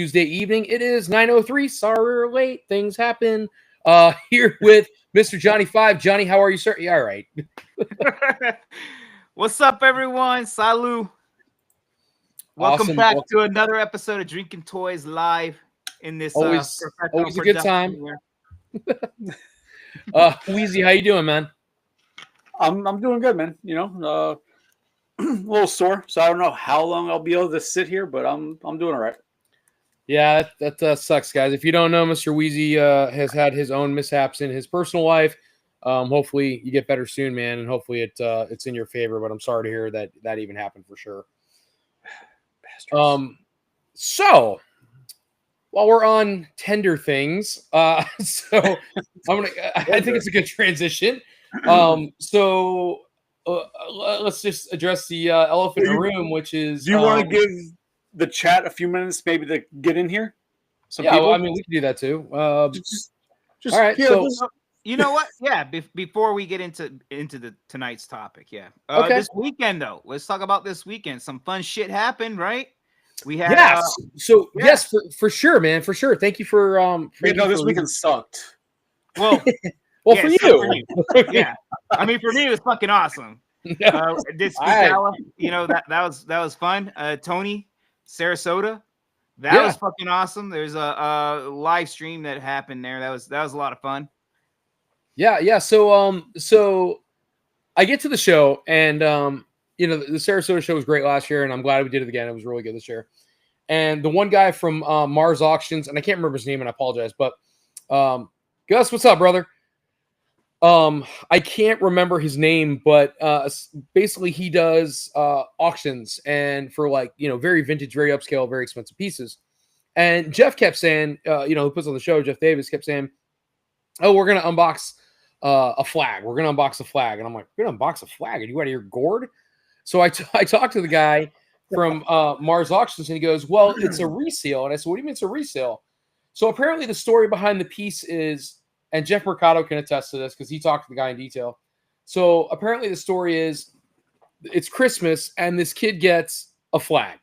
Tuesday evening. It is 9:03. Sorry we're late. Things happen. Here with Mr. Johnny 5. Johnny, how are you, sir? Yeah, all right. What's up, everyone? Salut. Welcome Awesome. back to another episode of Drinking Toys Live in this always a good time. Here. Wheezy, how you doing, man? I'm doing good, man. You know, a little sore, so I don't know how long I'll be able to sit here, but I'm doing all right. Yeah, that sucks, guys. If you don't know, Mr. Wheezy has had his own mishaps in his personal life. Hopefully you get better soon, man, and hopefully it's in your favor. But I'm sorry to hear that even happened for sure. So while we're on tender things, I think it's a good transition. So let's just address the elephant in the room, which is. Do you want to give the chat a few minutes, maybe, to get in here? People? I mean, we can do that too. Just all right. So, you know what? Yeah. Before we get into tonight's topic, yeah. Okay. This weekend, though, let's talk about this weekend. Some fun shit happened, right? We had. Yes. Yes, for sure, man. For sure. Thank you for. This weekend sucked. Well. Well, yeah, for you. Yeah. I mean, for me, it was fucking awesome. This gala, that was fun. Tony, Sarasota, that was fucking awesome. There's a live stream that happened there. That was a lot of fun. Yeah. So I get to the show, and the Sarasota show was great last year, and I'm glad we did it again. It was really good this year. And the one guy from Mars Auctions, and I can't remember his name, and I apologize, but Gus, what's up, brother? I can't remember his name, but basically he does auctions, and for very vintage, very upscale, very expensive pieces. And Jeff kept saying, who puts on the show, Jeff Davis kept saying, "Oh, we're gonna unbox a flag. We're gonna unbox a flag." And I'm like, "We're gonna unbox a flag? Are you out of your gourd?" So I talked to the guy from Mars Auctions, and he goes, "Well, it's a resale." And I said, "What do you mean it's a resale?" So apparently the story behind the piece is. And Jeff Mercado can attest to this because he talked to the guy in detail. So apparently the story is it's Christmas and this kid gets a flag.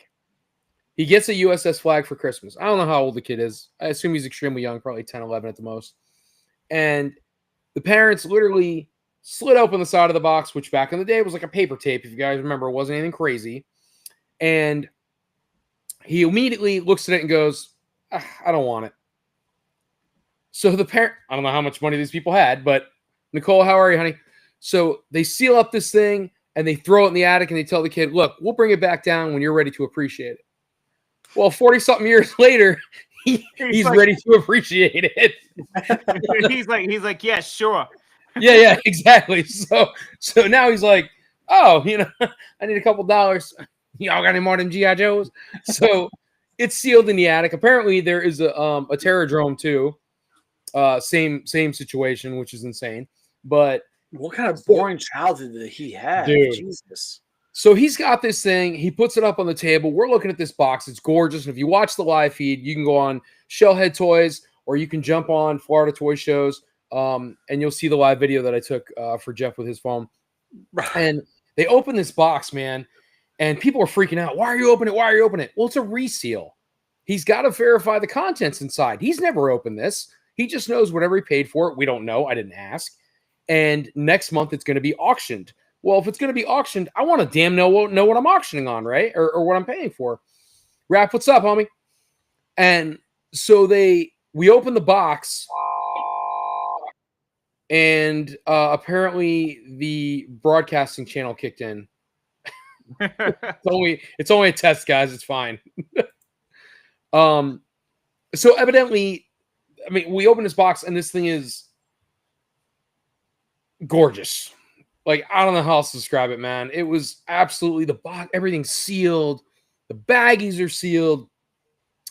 He gets a USS flag for Christmas. I don't know how old the kid is. I assume he's extremely young, probably 10, 11 at the most. And the parents literally slid open the side of the box, which back in the day was like a paper tape. If you guys remember, it wasn't anything crazy. And he immediately looks at it and goes, I don't want it. So the parent, I don't know how much money these people had, but Nicole, how are you, honey? So they seal up this thing and they throw it in the attic and they tell the kid, "Look, we'll bring it back down when you're ready to appreciate it." Well, 40-something years later, he's ready to appreciate it. he's like, "Yeah, sure." Yeah, exactly. So now he's like, "Oh, I need a couple dollars. Y'all got any more than G.I. Joes?" So it's sealed in the attic. Apparently there is a Terradrome too. Same situation, which is insane. But what kind of boring childhood did he have? Dude. Jesus. So he's got this thing. He puts it up on the table. We're looking at this box. It's gorgeous. And if you watch the live feed, you can go on Shellhead Toys or you can jump on Florida Toy Shows, and you'll see the live video that I took for Jeff with his phone. And they open this box, man, and people are freaking out. Why are you opening it? Why are you opening it? Well, it's a reseal. He's got to verify the contents inside. He's never opened this. He just knows whatever he paid for it. We don't know. I didn't ask. And next month it's going to be auctioned. Well, if it's going to be auctioned, I want to damn know what I'm auctioning on, right? Or what I'm paying for. Rap, what's up, homie? And so we open the box, and apparently the broadcasting channel kicked in. It's only a test, guys. It's fine. So evidently. I mean, we open this box and this thing is gorgeous. Like, I don't know how else to describe it, man. It was absolutely the box, everything's sealed. The baggies are sealed.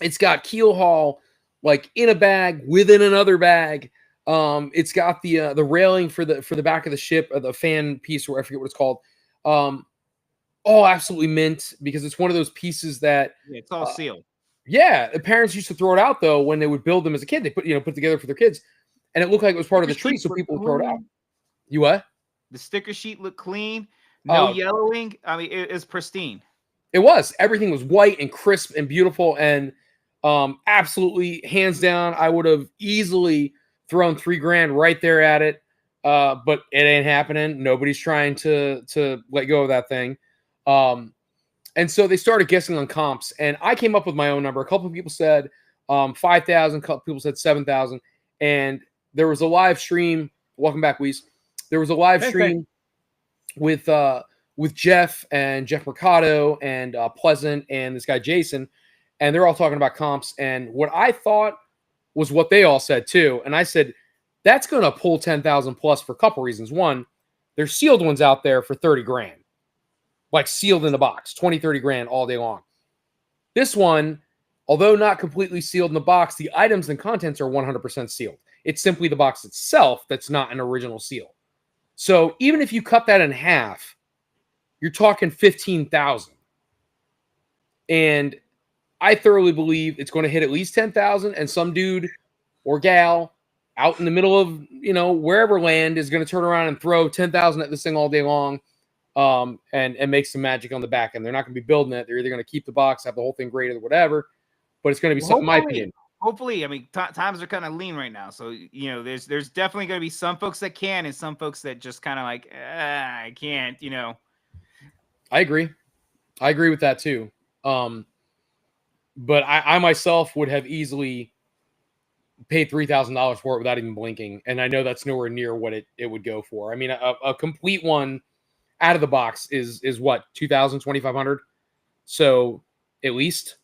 It's got keel haul, like in a bag within another bag. It's got the railing for the back of the ship, or the fan piece, or I forget what it's called. All absolutely mint because it's one of those pieces that it's all sealed. Yeah, the parents used to throw it out though when they would build them as a kid. They put together for their kids, and it looked like it was part of the tree, so people would throw it out. You what? The sticker sheet looked clean, no yellowing. I mean, it's pristine. It was. Everything was white and crisp and beautiful, and Absolutely, hands down, I would have easily thrown $3,000 right there at it. But it ain't happening. Nobody's trying to let go of that thing. And so they started guessing on comps, and I came up with my own number. A couple of people said 5,000, a couple people said 7,000, and there was a live stream. Welcome back, Weiss. There was a live stream with Jeff and Jeff Mercado and Pleasant and this guy Jason, and they're all talking about comps. And what I thought was what they all said too, and I said that's going to pull 10,000 plus for a couple reasons. One, there's sealed ones out there for 30,000. Like sealed in the box, 20, 30 grand all day long. This one, although not completely sealed in the box, the items and contents are 100% sealed. It's simply the box itself that's not an original seal. So even if you cut that in half, you're talking 15,000. And I thoroughly believe it's going to hit at least 10,000, and some dude or gal out in the middle of, wherever land is going to turn around and throw 10,000 at this thing all day long. And make some magic on the back end. They're not going to be building it. They're either going to keep the box, have the whole thing graded or whatever, but it's going to be something, in my opinion. Hopefully, I mean, times are kind of lean right now. So, there's definitely going to be some folks that can and some folks that just kind of like, I can't, I agree. I agree with that too. But I myself would have easily paid $3,000 for it without even blinking. And I know that's nowhere near what it would go for. I mean, a complete one out of the box is what, 2,000, 2,500. So at least.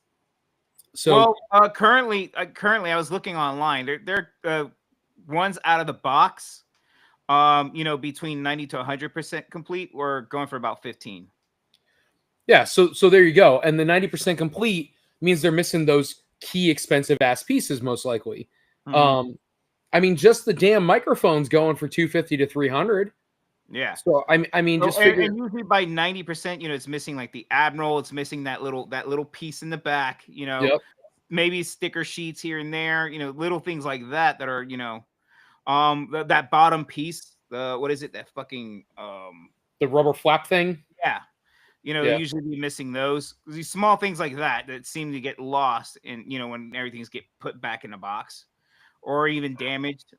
So currently I was looking online. They're ones out of the box. Between 90 to 100% complete. We're going for about 15. Yeah. So there you go. And the 90% complete means they're missing those key expensive ass pieces most likely. Mm-hmm. I mean, just the damn microphone's going for 250 to 300. Yeah. So I mean, just figure. And usually by 90%, it's missing like the Admiral. It's missing that little piece in the back. Yep. Maybe sticker sheets here and there. Little things like that are that bottom piece. What is it? That fucking the rubber flap thing. Yeah. Usually be missing those. These small things like that seem to get lost, and when everything's get put back in the box, or even damaged.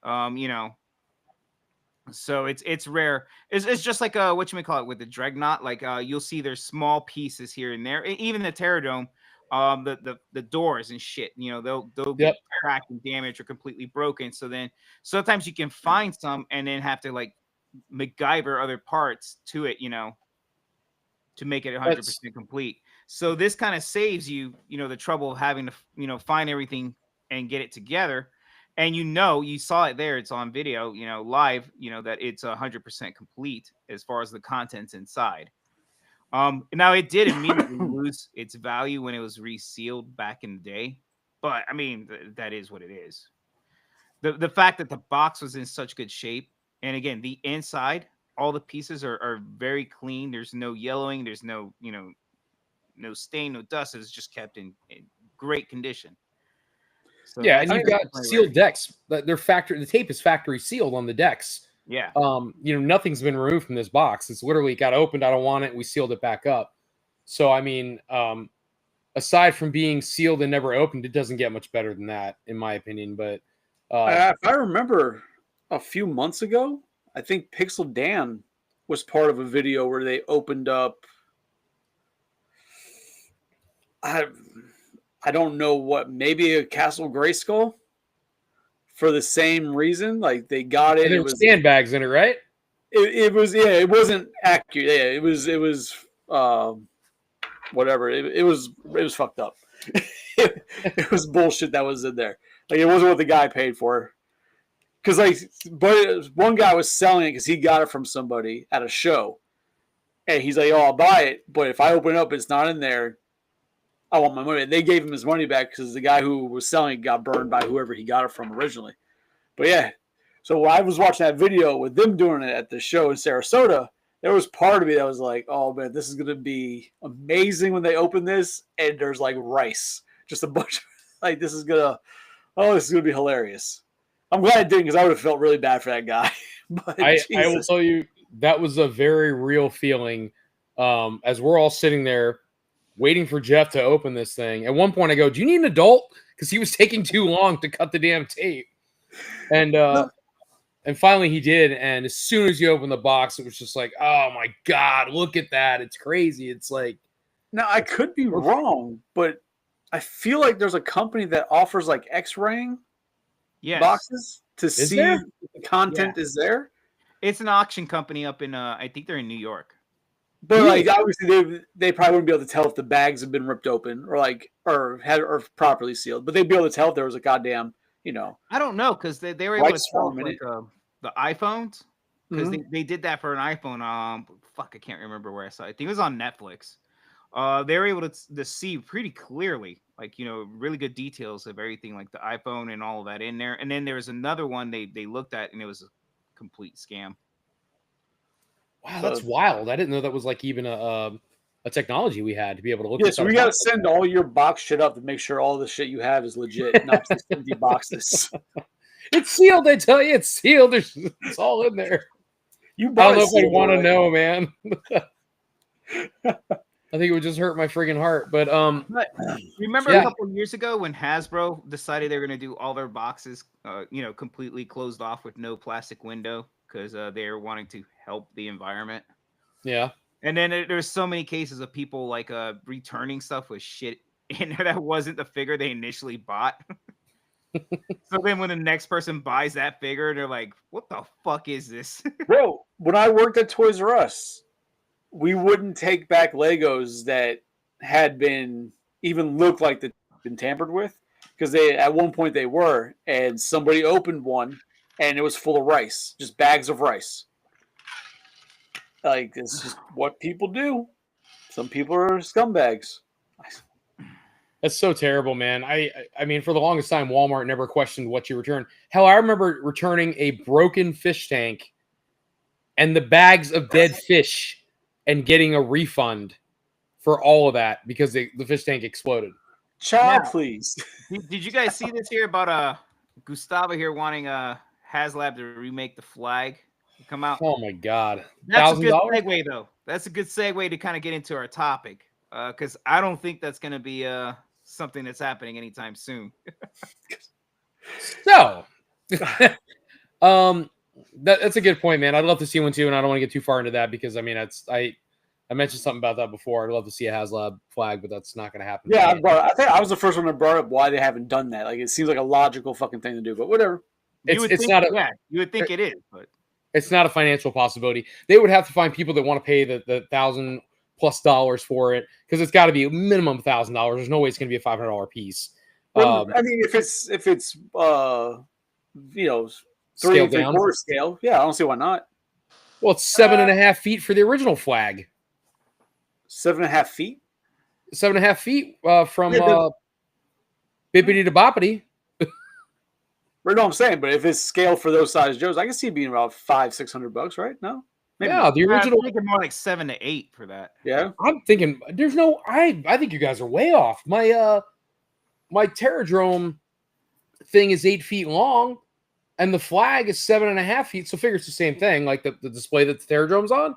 So it's rare. It's just like whatchamacallit with the Dreadnought. Like you'll see there's small pieces here and there. Even the Terradome, the doors and shit. They'll get cracked and damaged or completely broken. So then sometimes you can find some and then have to like MacGyver other parts to it. To make it 100% complete. So this kind of saves you, the trouble of having to, find everything and get it together. And you saw it there. It's on video, live, that it's 100% complete as far as the contents inside. Now it did immediately lose its value when it was resealed back in the day. But I mean, that is what it is. The fact that the box was in such good shape, and again, the inside, all the pieces are very clean. There's no yellowing. There's no, no stain, no dust. It's just kept in great condition. So yeah, and you've got sealed decks. The tape is factory sealed on the decks. Yeah. Nothing's been removed from this box. It's literally got opened. I don't want it. We sealed it back up. So, I mean, aside from being sealed and never opened, it doesn't get much better than that, in my opinion. But if I remember a few months ago, I think Pixel Dan was part of a video where they opened up. I don't know what, maybe a Castle Grayskull for the same reason. Like they got it. There were sandbags in it, right? It was, yeah, it wasn't accurate. Yeah, it was whatever. It was fucked up. It was bullshit that was in there. Like it wasn't what the guy paid for. Because but one guy was selling it because he got it from somebody at a show, and he's like, "Oh, I'll buy it, but if I open it up, it's not in there. I want my money." And they gave him his money back because the guy who was selling it got burned by whoever he got it from originally. But yeah, so when I was watching that video with them doing it at the show in Sarasota, there was part of me that was like, "Oh man, this is gonna be amazing when they open this." And there's like rice, just a bunch of this is gonna be hilarious. I'm glad I didn't because I would have felt really bad for that guy. But I will tell you that was a very real feeling. As we're all sitting there waiting for Jeff to open this thing. At one point I go, "Do you need an adult?" because he was taking too long to cut the damn tape. And finally he did. And as soon as you open the box, it was just like, oh my God, look at that. It's crazy. It's like, now I could be wrong, but I feel like there's a company that offers like X-raying boxes to see if the content is there. It's an auction company up in I think they're in New York. But like obviously they probably wouldn't be able to tell if the bags have been ripped open or properly sealed. But they'd be able to tell if there was a goddamn, I don't know, because they were able to tell like the iPhones, because they did that for an iPhone. I can't remember where I saw it. I think it was on Netflix. They were able to see pretty clearly, like, really good details of everything, like the iPhone and all of that in there. And then there was another one they looked at, and it was a complete scam. Wow, that's wild. I didn't know that was like even a technology we had to be able to look at. Yeah, so we got to send all your box shit up to make sure all the shit you have is legit, not just empty boxes. It's sealed. They tell you it's sealed. It's all in there. I don't know if I want to know, man. I think it would just hurt my friggin' heart. But remember a couple of years ago when Hasbro decided they were going to do all their boxes, completely closed off with no plastic window, because they were wanting to help the environment. Yeah. And then there's so many cases of people like returning stuff with shit in there that wasn't the figure they initially bought. So then when the next person buys that figure, they're like, what the fuck is this? Bro, when I worked at Toys R Us, we wouldn't take back Legos that had been even looked like they'd been tampered with, because at one point they were, and somebody opened one and it was full of rice, just bags of rice. Like, it's just what people do. Some people are scumbags. That's so terrible, man. I mean, for the longest time, Walmart never questioned what you returned. Hell, I remember returning a broken fish tank and the bags of dead fish and getting a refund for all of that because the fish tank exploded. Child, please. Did you guys see this here about Gustavo here wanting HasLab to remake the flag to come out? Oh my God. That's a good segue, though. That's a good segue to kind of get into our topic, because I don't think that's going to be something that's happening anytime soon. So, that's a good point, man. I'd love to see one too, and I don't want to get too far into that because I mean, I mentioned something about that before. I'd love to see a HasLab flag, but that's not going to happen. Yeah, I think I was the first one that brought up why they haven't done that. Like, it seems like a logical fucking thing to do, but whatever. You would think it is, but it's not a financial possibility. They would have to find people that want to pay the $1,000+ for it, because it's got to be a minimum $1,000. There's no way it's going to be a $500 piece. I mean, if it's 3 3/4 scale, yeah, I don't see why not. Well, it's 7.5 feet for the original flag. 7.5 feet. 7.5 feet from Bippity to Boppity. Right, no, I'm saying, but if it's scale for those size Joes, I can see it being about $500-$600, right? No, maybe not. The original. I'm thinking more like 7 to 8 for that. Yeah, I'm thinking there's no. I think you guys are way off. My Terradrome thing is 8 feet long, and the flag is 7.5 feet. So figure it's the same thing, like the display that the Terradrome's on.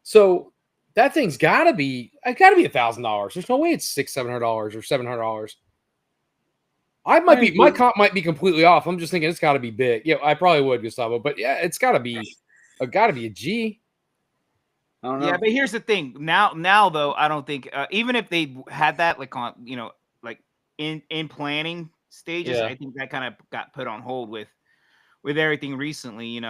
So that thing's gotta be $1,000. There's no way it's $600-$700 or $700. My comp might be completely off. I'm just thinking it's got to be big. Yeah, I probably would, Gustavo, but yeah, it's got to be a G. I don't know. Yeah, but here's the thing. Now though, I don't think even if they had that like on like in planning stages, I think that kind of got put on hold with everything recently.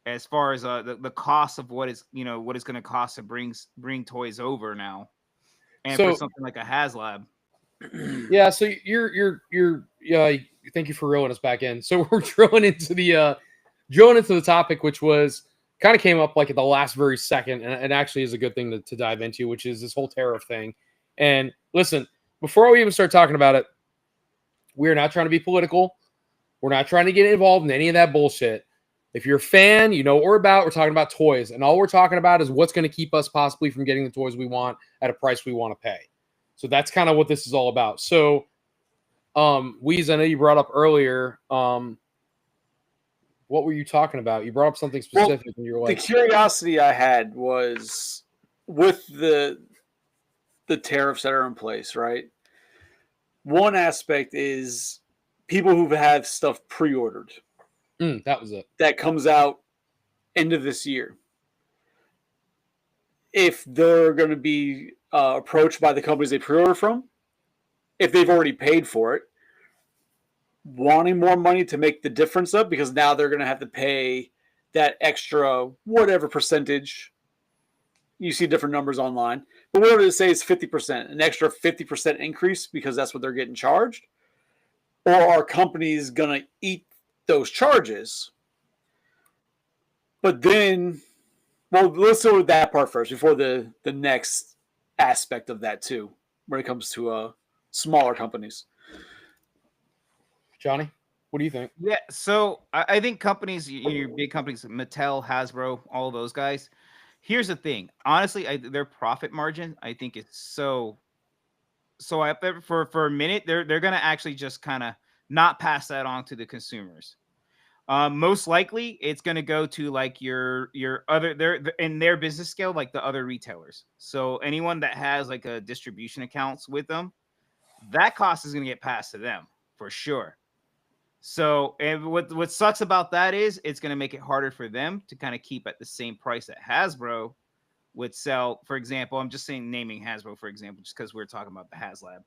As far as the cost of what is going to cost to bring toys over now, and for something like a HasLab. Yeah, so you're thank you for reeling us back in. So we're drilling into the topic, which was kind of came up like at the last very second, and actually is a good thing to dive into, which is this whole tariff thing. And listen, before we even start talking about it, we're not trying to be political. We're not trying to get involved in any of that bullshit. If you're a fan, you know what we're about. We're talking about toys, and all we're talking about is what's going to keep us possibly from getting the toys we want at a price we want to pay. So that's kind of what this is all about. So, Weez, I know you brought up earlier, what were you talking about? You brought up something specific, and you were like, the curiosity I had was with the tariffs that are in place, right? One aspect is people who have stuff pre-ordered. That was it. That comes out end of this year. If they're going to be approached by the companies they pre-order from, if they've already paid for it, wanting more money to make the difference up, because now they're going to have to pay that extra whatever percentage. You see different numbers online, but whatever they say is 50%, an extra 50% increase because that's what they're getting charged. Or are companies going to eat those charges? But then, well, let's go with that part first before the next aspect of that too, when it comes to smaller companies. Johnny, what do you think? Yeah, so I think companies, your big companies, Mattel, Hasbro, all those guys. Here's the thing. Honestly, their profit margin, I think, is so up there for a minute. They're gonna actually just kind of not pass that on to the consumers. Most likely, it's gonna go to like your other in their business scale, like the other retailers. So anyone that has like a distribution accounts with them, that cost is gonna get passed to them for sure. So, and what sucks about that is it's going to make it harder for them to kind of keep at the same price that Hasbro would sell. For example, I'm just saying naming Hasbro for example, just because we're talking about the HasLab.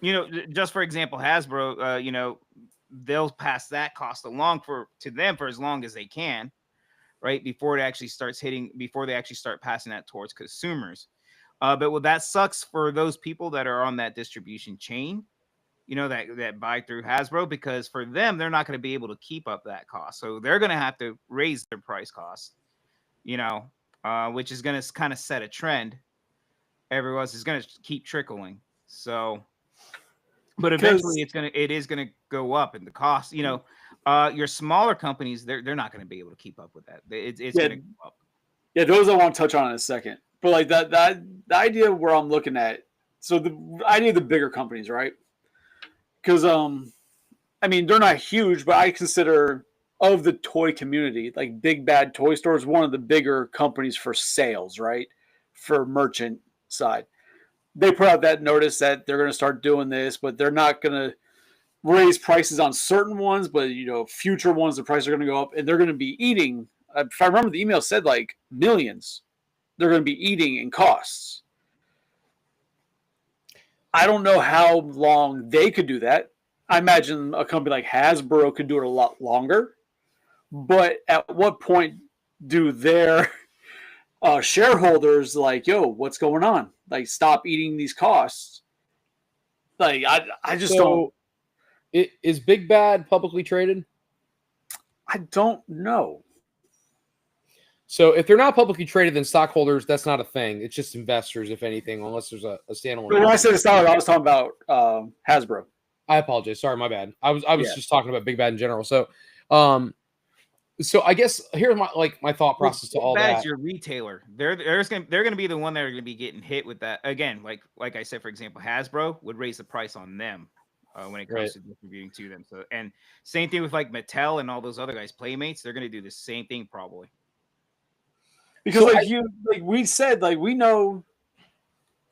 Yeah. Just for example, Hasbro, they'll pass that cost along to them for as long as they can, right? Before they actually start passing that towards consumers. But what that sucks for those people that are on that distribution chain, that buy through Hasbro, because for them, they're not going to be able to keep up that cost. So they're going to have to raise their price cost, which is going to kind of set a trend. Everyone else is going to keep trickling. So, but eventually it is going to go up in the cost. Your smaller companies, they're not going to be able to keep up with that. It's going to go up. Yeah, those I want to touch on in a second. But like that the idea where I'm looking at, so the idea of the bigger companies, right? Because I mean, they're not huge, but I consider of the toy community, like Big Bad Toy Store is one of the bigger companies for sales, right? For merchant side. They put out that notice that they're going to start doing this, but they're not going to raise prices on certain ones, but future ones, the prices are going to go up, and they're going to be eating. If I remember, the email said like millions. They're going to be eating in costs. I don't know how long they could do that. I imagine a company like Hasbro could do it a lot longer. But at what point do their shareholders like, yo, what's going on? Like, stop eating these costs. Like, I just don't. Is Big Bad publicly traded? I don't know. So if they're not publicly traded, then stockholders, that's not a thing. It's just investors, if anything, unless there's a standalone. When I said stockholders, I was talking about Hasbro. I apologize. Sorry, my bad. I was just talking about Big Bad in general. So, so I guess here's my thought process to all that. As your retailer, they're going to be the one that are going to be getting hit with that again. Like I said, for example, Hasbro would raise the price on them when it comes to distributing to them. So, and same thing with like Mattel and all those other guys, Playmates, they're going to do the same thing probably. Because we said, like, we know,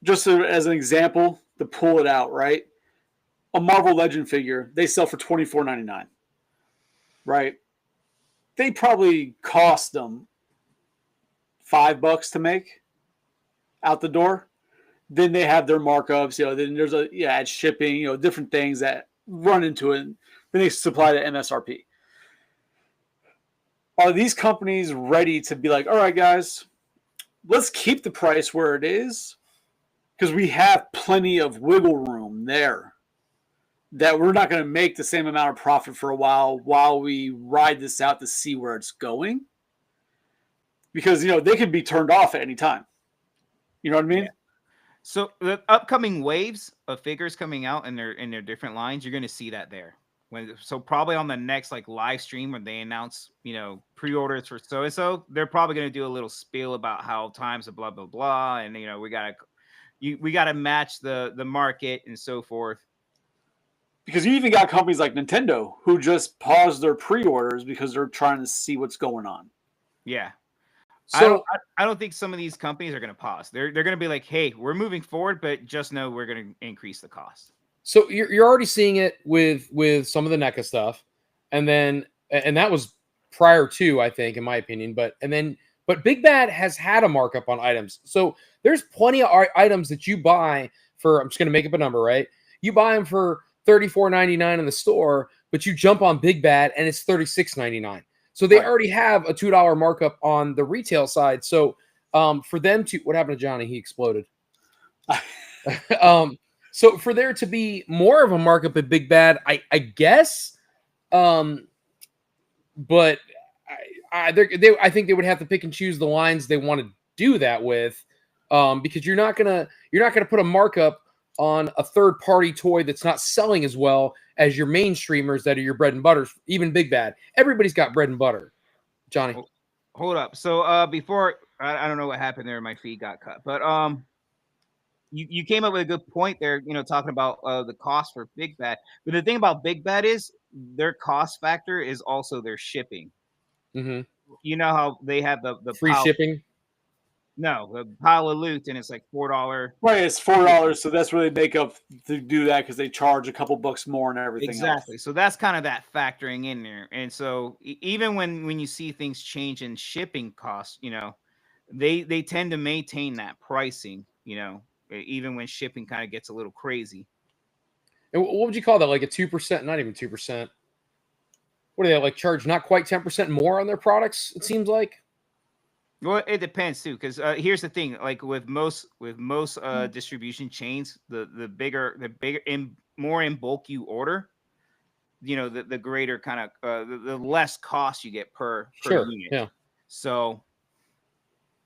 just as an example to pull it out, right? A Marvel Legend figure, they sell for $24.99, right? They probably cost them $5 to make out the door. Then they have their markups, then there's add shipping, different things that run into it. Then they supply the MSRP. Are these companies ready to be like, all right, guys, let's keep the price where it is because we have plenty of wiggle room there that we're not going to make the same amount of profit for a while we ride this out to see where it's going? Because, they could be turned off at any time. You know what I mean? Yeah. So the upcoming waves of figures coming out in their different lines, you're going to see that there. So probably on the next like live stream when they announce, pre-orders for so they're probably going to do a little spiel about how times of blah blah blah, and we gotta match the market and so forth. Because you even got companies like Nintendo who just paused their pre-orders because they're trying to see what's going on. Yeah. So I don't think some of these companies are going to pause. They're going to be like, hey, we're moving forward, but just know we're going to increase the cost. So you're already seeing it with some of the NECA stuff, and that was prior to, I think, in my opinion. But Big Bad has had a markup on items, so there's plenty of items that you buy for. I'm just going to make up a number, right? You buy them for $34.99 in the store, but you jump on Big Bad and it's $36.99. So they already have a $2 markup on the retail side. So for them to, what happened to Johnny? He exploded. So for there to be more of a markup at Big Bad, I guess, but I think they would have to pick and choose the lines they want to do that with, because you're not gonna put a markup on a third party toy that's not selling as well as your mainstreamers that are your bread and butters. Even Big Bad, everybody's got bread and butter. Johnny, hold up. So before I don't know what happened there, my feed got cut, but you came up with a good point there, talking about the cost for Big Bad. But the thing about Big Bad is their cost factor is also their shipping. Mm-hmm. You know how they have the free shipping? No, the pile of loot, and it's like $4. Right, it's $4, so that's where they make up to do that because they charge a couple bucks more and everything exactly. else. So that's kind of that factoring in there. And so even when you see things change in shipping costs, they tend to maintain that pricing, even when shipping kind of gets a little crazy. And what would you call that? Like a 2%? Not even 2%. What do they like? Charge not quite 10% more on their products? It seems like. Well, it depends too, because here's the thing: like with most distribution chains, the bigger in more in bulk you order, the greater kind of the less cost you get per unit. Yeah. So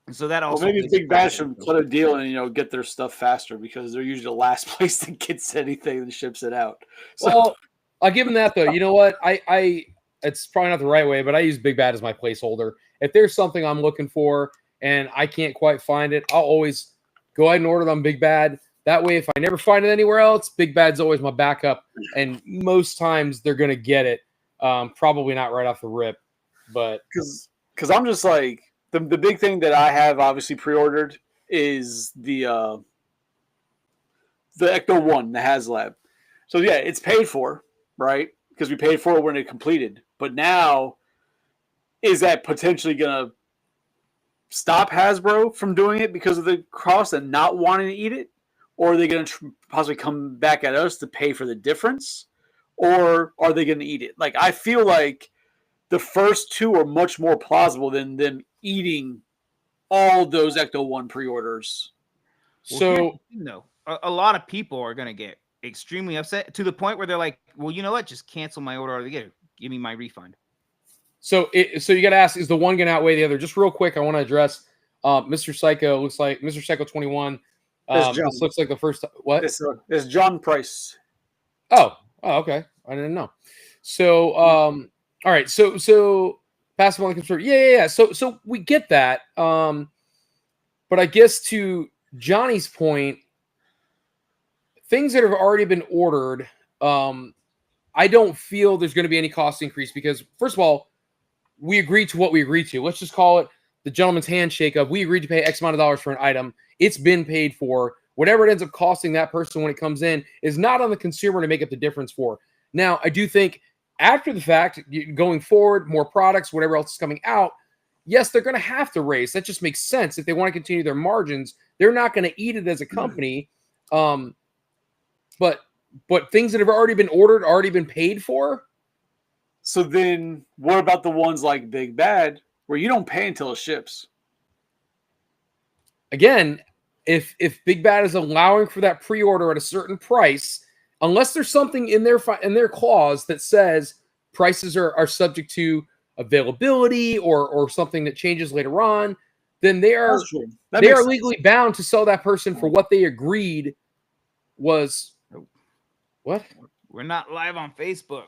that also maybe Big Bad should put a deal and get their stuff faster because they're usually the last place that gets anything and ships it out. So well, I'll give them that though. You know what? I it's probably not the right way, but I use Big Bad as my placeholder. If there's something I'm looking for and I can't quite find it, I'll always go ahead and order it on Big Bad. That way, if I never find it anywhere else, Big Bad's always my backup. And most times they're going to get it. Probably not right off the rip, but because I'm just like the big thing that I have obviously pre-ordered is the Ecto 1, the HasLab. So yeah, it's paid for, right? Because we paid for it when it completed. But now, is that potentially going to stop Hasbro from doing it because of the cost and not wanting to eat it? Or are they going to possibly come back at us to pay for the difference? Or are they going to eat it? Like, I feel like the first two are much more plausible than them eating all those Ecto 1 pre-orders. So, a lot of people are going to get extremely upset to the point where they're like, well, you know what? Just cancel my order altogether. Give me my refund. So you got to ask, is the one going to outweigh the other? Just real quick, I want to address Mr. Psycho. Looks like Mr. Psycho 21. This looks like the first. What? It's John Price. Oh, okay. I didn't know. So, all right. So passive only concern. Yeah. So we get that. But I guess to Johnny's point, things that have already been ordered, I don't feel there's going to be any cost increase because, first of all, we agreed to what we agreed to. Let's just call it the gentleman's handshake of we agreed to pay X amount of dollars for an item. It's been paid for. Whatever it ends up costing that person when it comes in is not on the consumer to make up the difference for. Now, I do think after the fact, going forward, more products, whatever else is coming out, yes, they're going to have to raise. That just makes sense. If they want to continue their margins, they're not going to eat it as a company. But things that have already been ordered, already been paid for. So then what about the ones like Big Bad where you don't pay until it ships? Again, if Big Bad is allowing for that pre-order at a certain price, unless there's something in their clause that says prices are subject to availability or something that changes later on, then they are legally bound to sell that person for what they agreed was. What? We're not live on Facebook.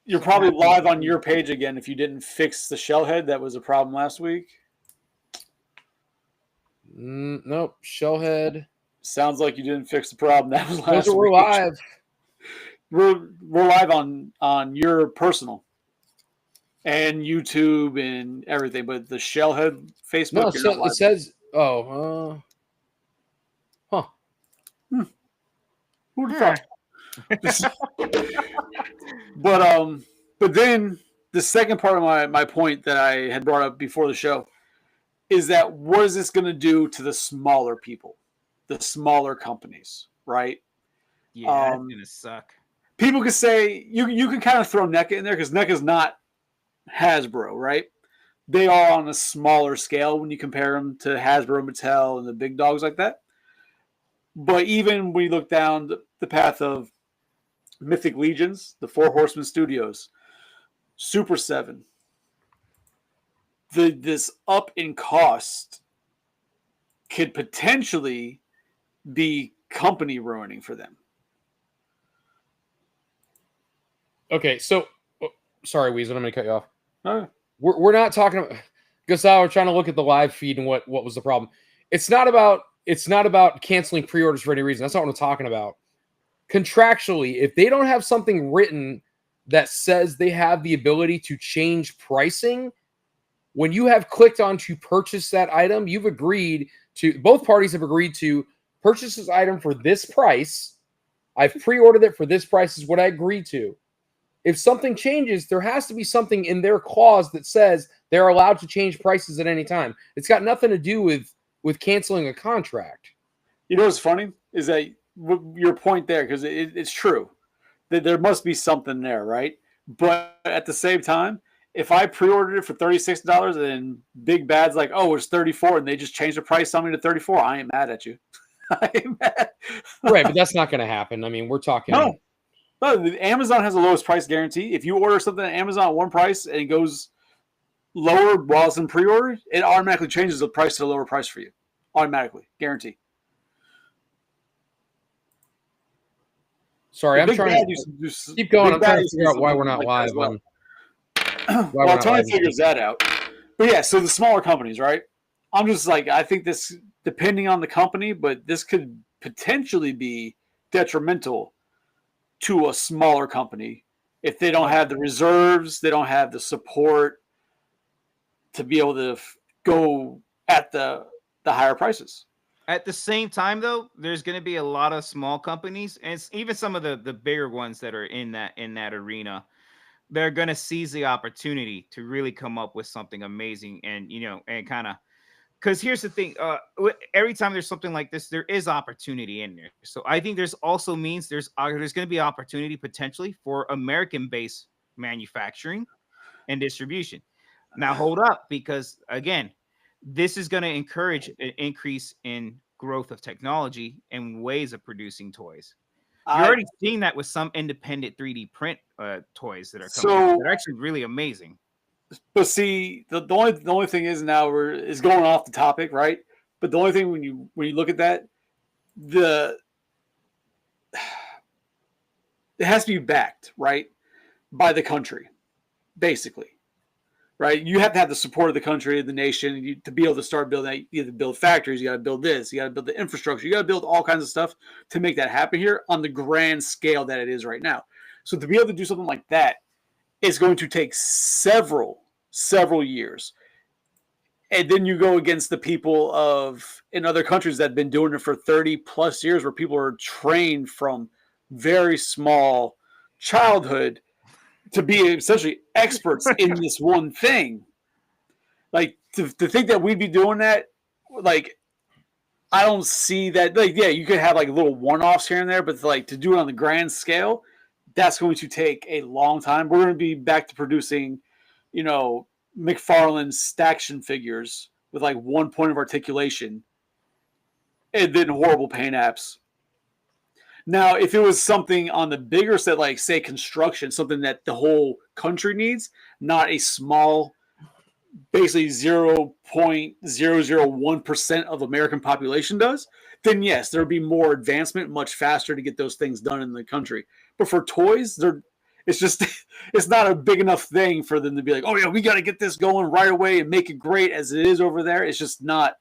You're probably live on your page again if you didn't fix the shell head. That was a problem last week. Nope. Shellhead. Sounds like you didn't fix the problem. That was last week. We're live. We're live on your personal and YouTube and everything, but the Shellhead Facebook. No, it says. Oh, Who'd have thought? But then the second part of my point that I had brought up before the show is that what is this going to do to the smaller people, the smaller companies, right? Yeah, that's gonna suck. People could say you can kind of throw NECA in there because NECA is not Hasbro, right? They are on a smaller scale when you compare them to Hasbro, Mattel, and the big dogs like that. But even when you look down the path of Mythic Legions, the Four Horsemen Studios, Super 7, this up in cost could potentially be company ruining for them. Okay, so sorry, Weasel, I'm going to cut you off. We're not talking about Gasol. We're trying to look at the live feed and what was the problem. It's not about canceling pre-orders for any reason. That's not what I'm talking about. Contractually, if they don't have something written that says they have the ability to change pricing, when you have clicked on to purchase that item, you've agreed to, both parties have agreed to purchase this item for this price. I've pre-ordered it for this price is what I agreed to. If something changes, there has to be something in their clause that says they're allowed to change prices at any time. It's got nothing to do with canceling a contract. You know what's funny is that your point there, because it's true that there must be something there, right? But at the same time, if I pre-ordered it for $36 and then Big Bad's like, oh, it's $34, and they just changed the price on me to $34, I ain't mad at you. I ain't mad. Right, but that's not going to happen. I mean, we're talking. No, Amazon has the lowest price guarantee. If you order something at Amazon at one price and it goes lower while it's in pre-order, it automatically changes the price to a lower price for you. Automatically. Guarantee. Sorry, I'm trying to keep going. I'm trying to figure out why we're not live. Well, Tony figures that out. But yeah, so the smaller companies, right? I'm just like, I think this, depending on the company, but this could potentially be detrimental to a smaller company if they don't have the reserves, they don't have the support to be able to go at the higher prices. At the same time, though, there's going to be a lot of small companies, and even some of the bigger ones that are in that arena. They're going to seize the opportunity to really come up with something amazing, and and kind of, because here's the thing: every time there's something like this, there is opportunity in there. So I think there's also means there's going to be opportunity potentially for American-based manufacturing and distribution. Now, hold up, because again, this is going to encourage an increase in growth of technology and ways of producing toys. You're already seeing that with some independent 3D print toys that are coming out. They're actually really amazing. But see, the only thing is now is going off the topic, right? But the only thing when you look at that, it has to be backed, right, by the country, basically. Right, you have to have the support of the country, the nation, to be able to start building. You have to build factories. You got to build this. You got to build the infrastructure. You got to build all kinds of stuff to make that happen here on the grand scale that it is right now. So to be able to do something like that is going to take several years. And then you go against the people in other countries that have been doing it for 30 plus years, where people are trained from very small childhood to be essentially experts in this one thing. Like to think that we'd be doing that, like I don't see that. Like, yeah, you could have like little one-offs here and there, but like to do it on the grand scale, that's going to take a long time. We're going to be back to producing, McFarlane's action figures with like 1 point of articulation and then horrible paint apps. Now, if it was something on the bigger set, like say construction, something that the whole country needs, not a small, basically 0.001% of American population does, then yes, there would be more advancement, much faster to get those things done in the country. But for toys, it's not a big enough thing for them to be like, oh yeah, we got to get this going right away and make it great as it is over there. It's just not.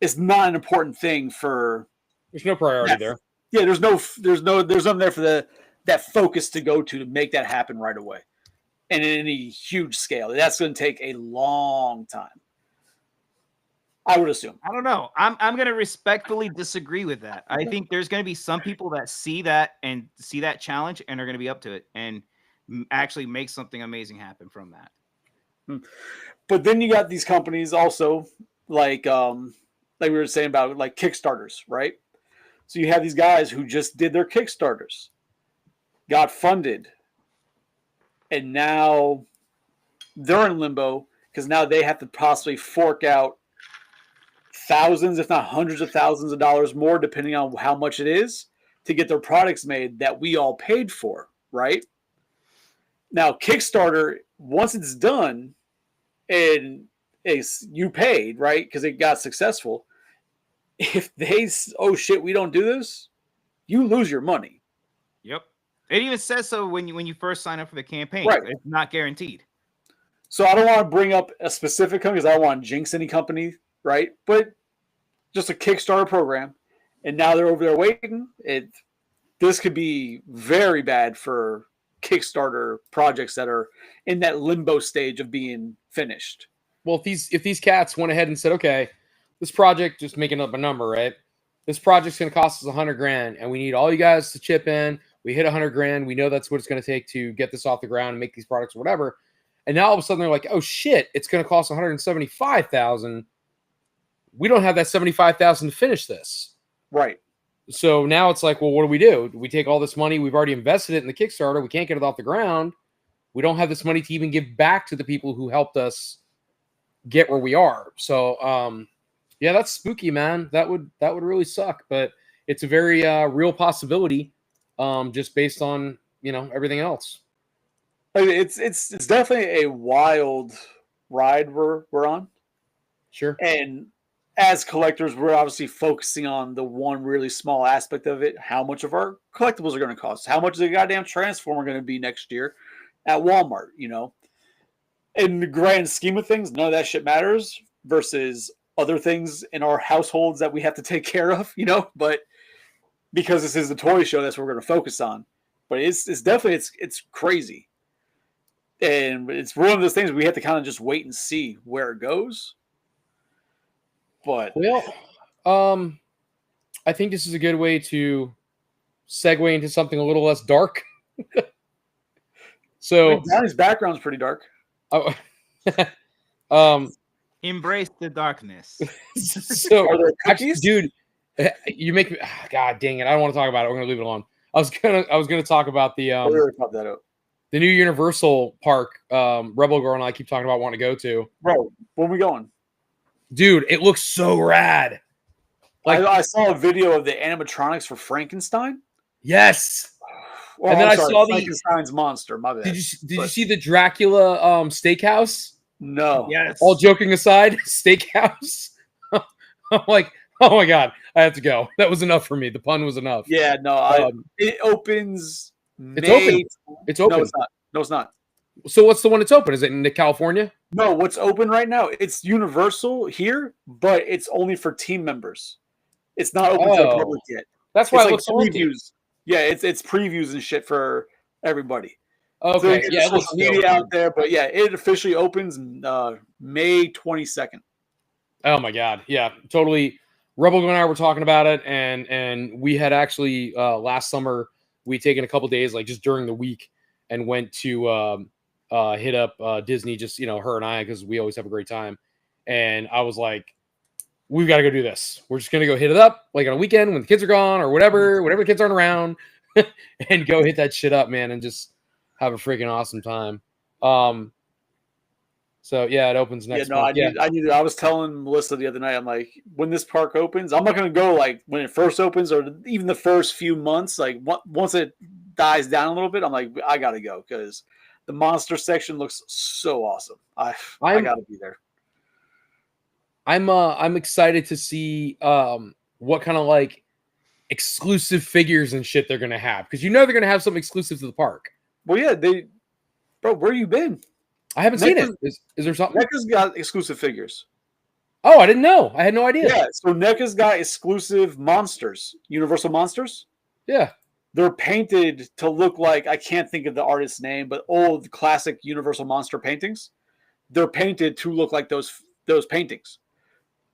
It's not an important thing for. There's no priority there. Yeah, there's nothing there for that focus to go to make that happen right away, and in any huge scale. That's going to take a long time. I would assume. I don't know. I'm going to respectfully disagree with that. I think there's going to be some people that see that challenge and are going to be up to it and actually make something amazing happen from that. But then you got these companies also like we were saying about like Kickstarters, right? So you have these guys who just did their Kickstarters, got funded, and now they're in limbo because now they have to possibly fork out thousands, if not hundreds of thousands of dollars more, depending on how much it is, to get their products made that we all paid for, right? Now, Kickstarter, once it's done and you paid, right, because it got successful, if they, oh shit, we don't do this, you lose your money. Yep. It even says so when you first sign up for the campaign. Right. It's not guaranteed. So I don't want to bring up a specific company because I don't want to jinx any company, right? But just a Kickstarter program, and now they're over there waiting. This could be very bad for Kickstarter projects that are in that limbo stage of being finished. Well, if these cats went ahead and said, okay, this project, just making up a number, right? This project's going to cost us $100,000, and we need all you guys to chip in. We hit $100,000. We know that's what it's going to take to get this off the ground and make these products or whatever. And now all of a sudden they're like, oh shit, it's going to cost $175,000. We don't have that $75,000 to finish this. Right. So now it's like, well, what do? Do we take all this money? We've already invested it in the Kickstarter. We can't get it off the ground. We don't have this money to even give back to the people who helped us get where we are. So, yeah, that's spooky, man. That would really suck, but it's a very real possibility, just based on everything else. It's definitely a wild ride we're on. Sure. And as collectors, we're obviously focusing on the one really small aspect of it: how much of our collectibles are going to cost, how much is the goddamn Transformer going to be next year at Walmart. In the grand scheme of things, none of that shit matters versus other things in our households that we have to take care of, but because this is the toy show, that's what we're going to focus on. But it's definitely, it's crazy. And it's one of those things we have to kind of just wait and see where it goes. But I think this is a good way to segue into something a little less dark. So Donnie's background's pretty dark. Embrace the darkness. So, are there cookies? Dude, you make me. God dang it! I don't want to talk about it. We're gonna leave it alone. I was gonna talk about the the new Universal park. Rebel Girl and I keep talking about wanting to go to. Bro, when are we going? Dude, it looks so rad. Like I saw a video of the animatronics for Frankenstein. Yes. Well, and then I saw Frankenstein's monster. My bad. Did you see the Dracula steakhouse? No. Yes. All joking aside, steakhouse. I'm like, oh my god, I have to go. That was enough for me. The pun was enough. Yeah, no. It opens. It's open. It's open. No, it's not. No, it's not. So what's the one that's open? Is it in California? No, what's open right now? It's Universal here, but it's only for team members. It's not open to the public yet. That's why it looks looks previews. Yeah, it's previews and shit for everybody. Okay, so it looks media out there, but yeah, it officially opens May 22nd. Oh my god, yeah, totally. Rebel and I were talking about it, and we had actually last summer we'd taken a couple days, like just during the week, and went to hit up Disney, just her and I, because we always have a great time. And I was like, we've got to go do this. We're just gonna go hit it up like on a weekend when the kids are gone or whatever the kids aren't around, and go hit that shit up, man, and just have a freaking awesome time. So yeah, it opens next month. I need. I was telling Melissa the other night, I'm like, when this park opens, I'm not gonna go like when it first opens or even the first few months. Like once it dies down a little bit, I'm like, I gotta go because the monster section looks so awesome. I gotta be there. I'm excited to see what kind of like exclusive figures and shit they're gonna have, because they're gonna have some exclusives to the park. Well, yeah, bro, where you been? I haven't seen it. Is there something? NECA's got exclusive figures. Oh, I didn't know. I had no idea. Yeah, so NECA's got exclusive monsters, Universal monsters. Yeah. They're painted to look like, I can't think of the artist's name, but old classic Universal monster paintings. They're painted to look like those paintings.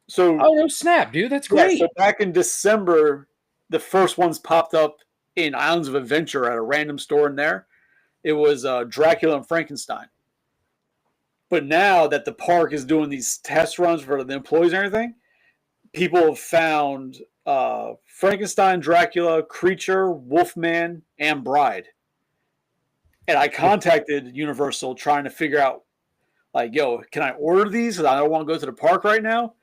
So, oh no, snap, dude, that's great. So back in December, the first ones popped up in Islands of Adventure at a random store in there. It was Dracula and Frankenstein. But now that the park is doing these test runs for the employees and everything, people have found Frankenstein, Dracula, Creature, Wolfman, and Bride. And I contacted Universal trying to figure out, like, yo, can I order these? Because I don't want to go to the park right now.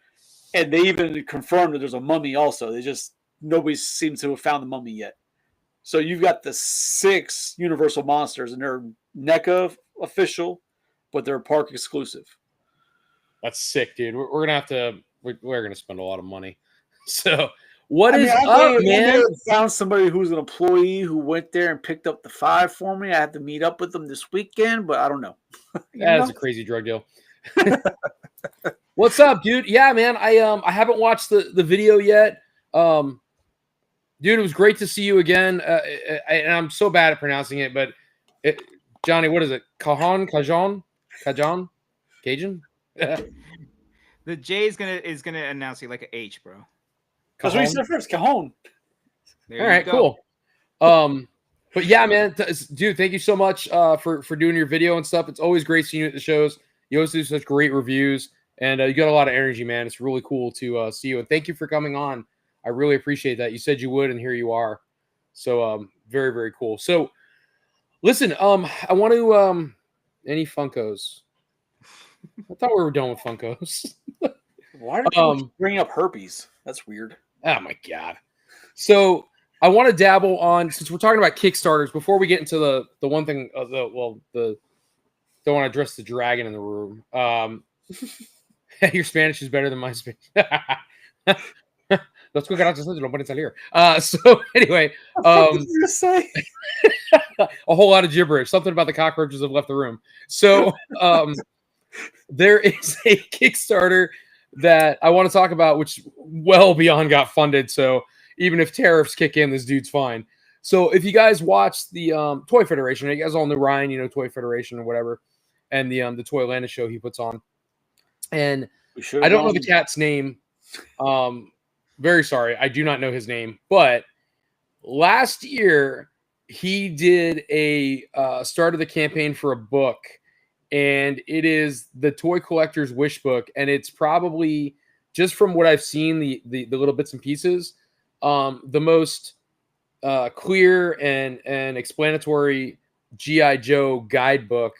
And they even confirmed that there's a mummy also. Nobody seems to have found the mummy yet. So you've got the 6 Universal monsters, and they're NECA official, but they're park exclusive. That's sick, dude. We're gonna have to. We're gonna spend a lot of money. So what is up, man? I found somebody who's an employee who went there and picked up the 5 for me. I have to meet up with them this weekend, but I don't know. That is a crazy drug deal. What's up, dude? Yeah, man. I haven't watched the video yet. Dude, it was great to see you again. And I'm so bad at pronouncing it, but Johnny, what is it? Cajun? Cajun? The J is gonna announce you like an H, bro. That's what you said first, Cajon. All right, cool. But yeah, man, dude, thank you so much for doing your video and stuff. It's always great seeing you at the shows. You always do such great reviews, and you got a lot of energy, man. It's really cool to see you, and thank you for coming on. I really appreciate that. You said you would, and here you are. So very, very cool. So listen, I want to any Funkos. I thought we were done with Funkos. Why did you bring up herpes? That's weird. Oh my god. So I want to dabble on, since we're talking about Kickstarters, before we get into the one thing, don't want to address the dragon in the room. Your Spanish is better than my Spanish. Let's go get out here. So anyway, what did you say? A whole lot of gibberish. Something about the cockroaches have left the room. So there is a Kickstarter that I want to talk about, which well beyond got funded. So even if tariffs kick in, this dude's fine. So if you guys watch the Toy Federation, you guys all know Ryan, Toy Federation or whatever, and the Toy Atlanta show he puts on. And I don't know the cat's name. Very sorry, I do not know his name. But last year he did a start of the campaign for a book, and it is the Toy Collector's Wish Book, and it's probably, just from what I've seen, the little bits and pieces, the most clear and explanatory G.I. Joe guidebook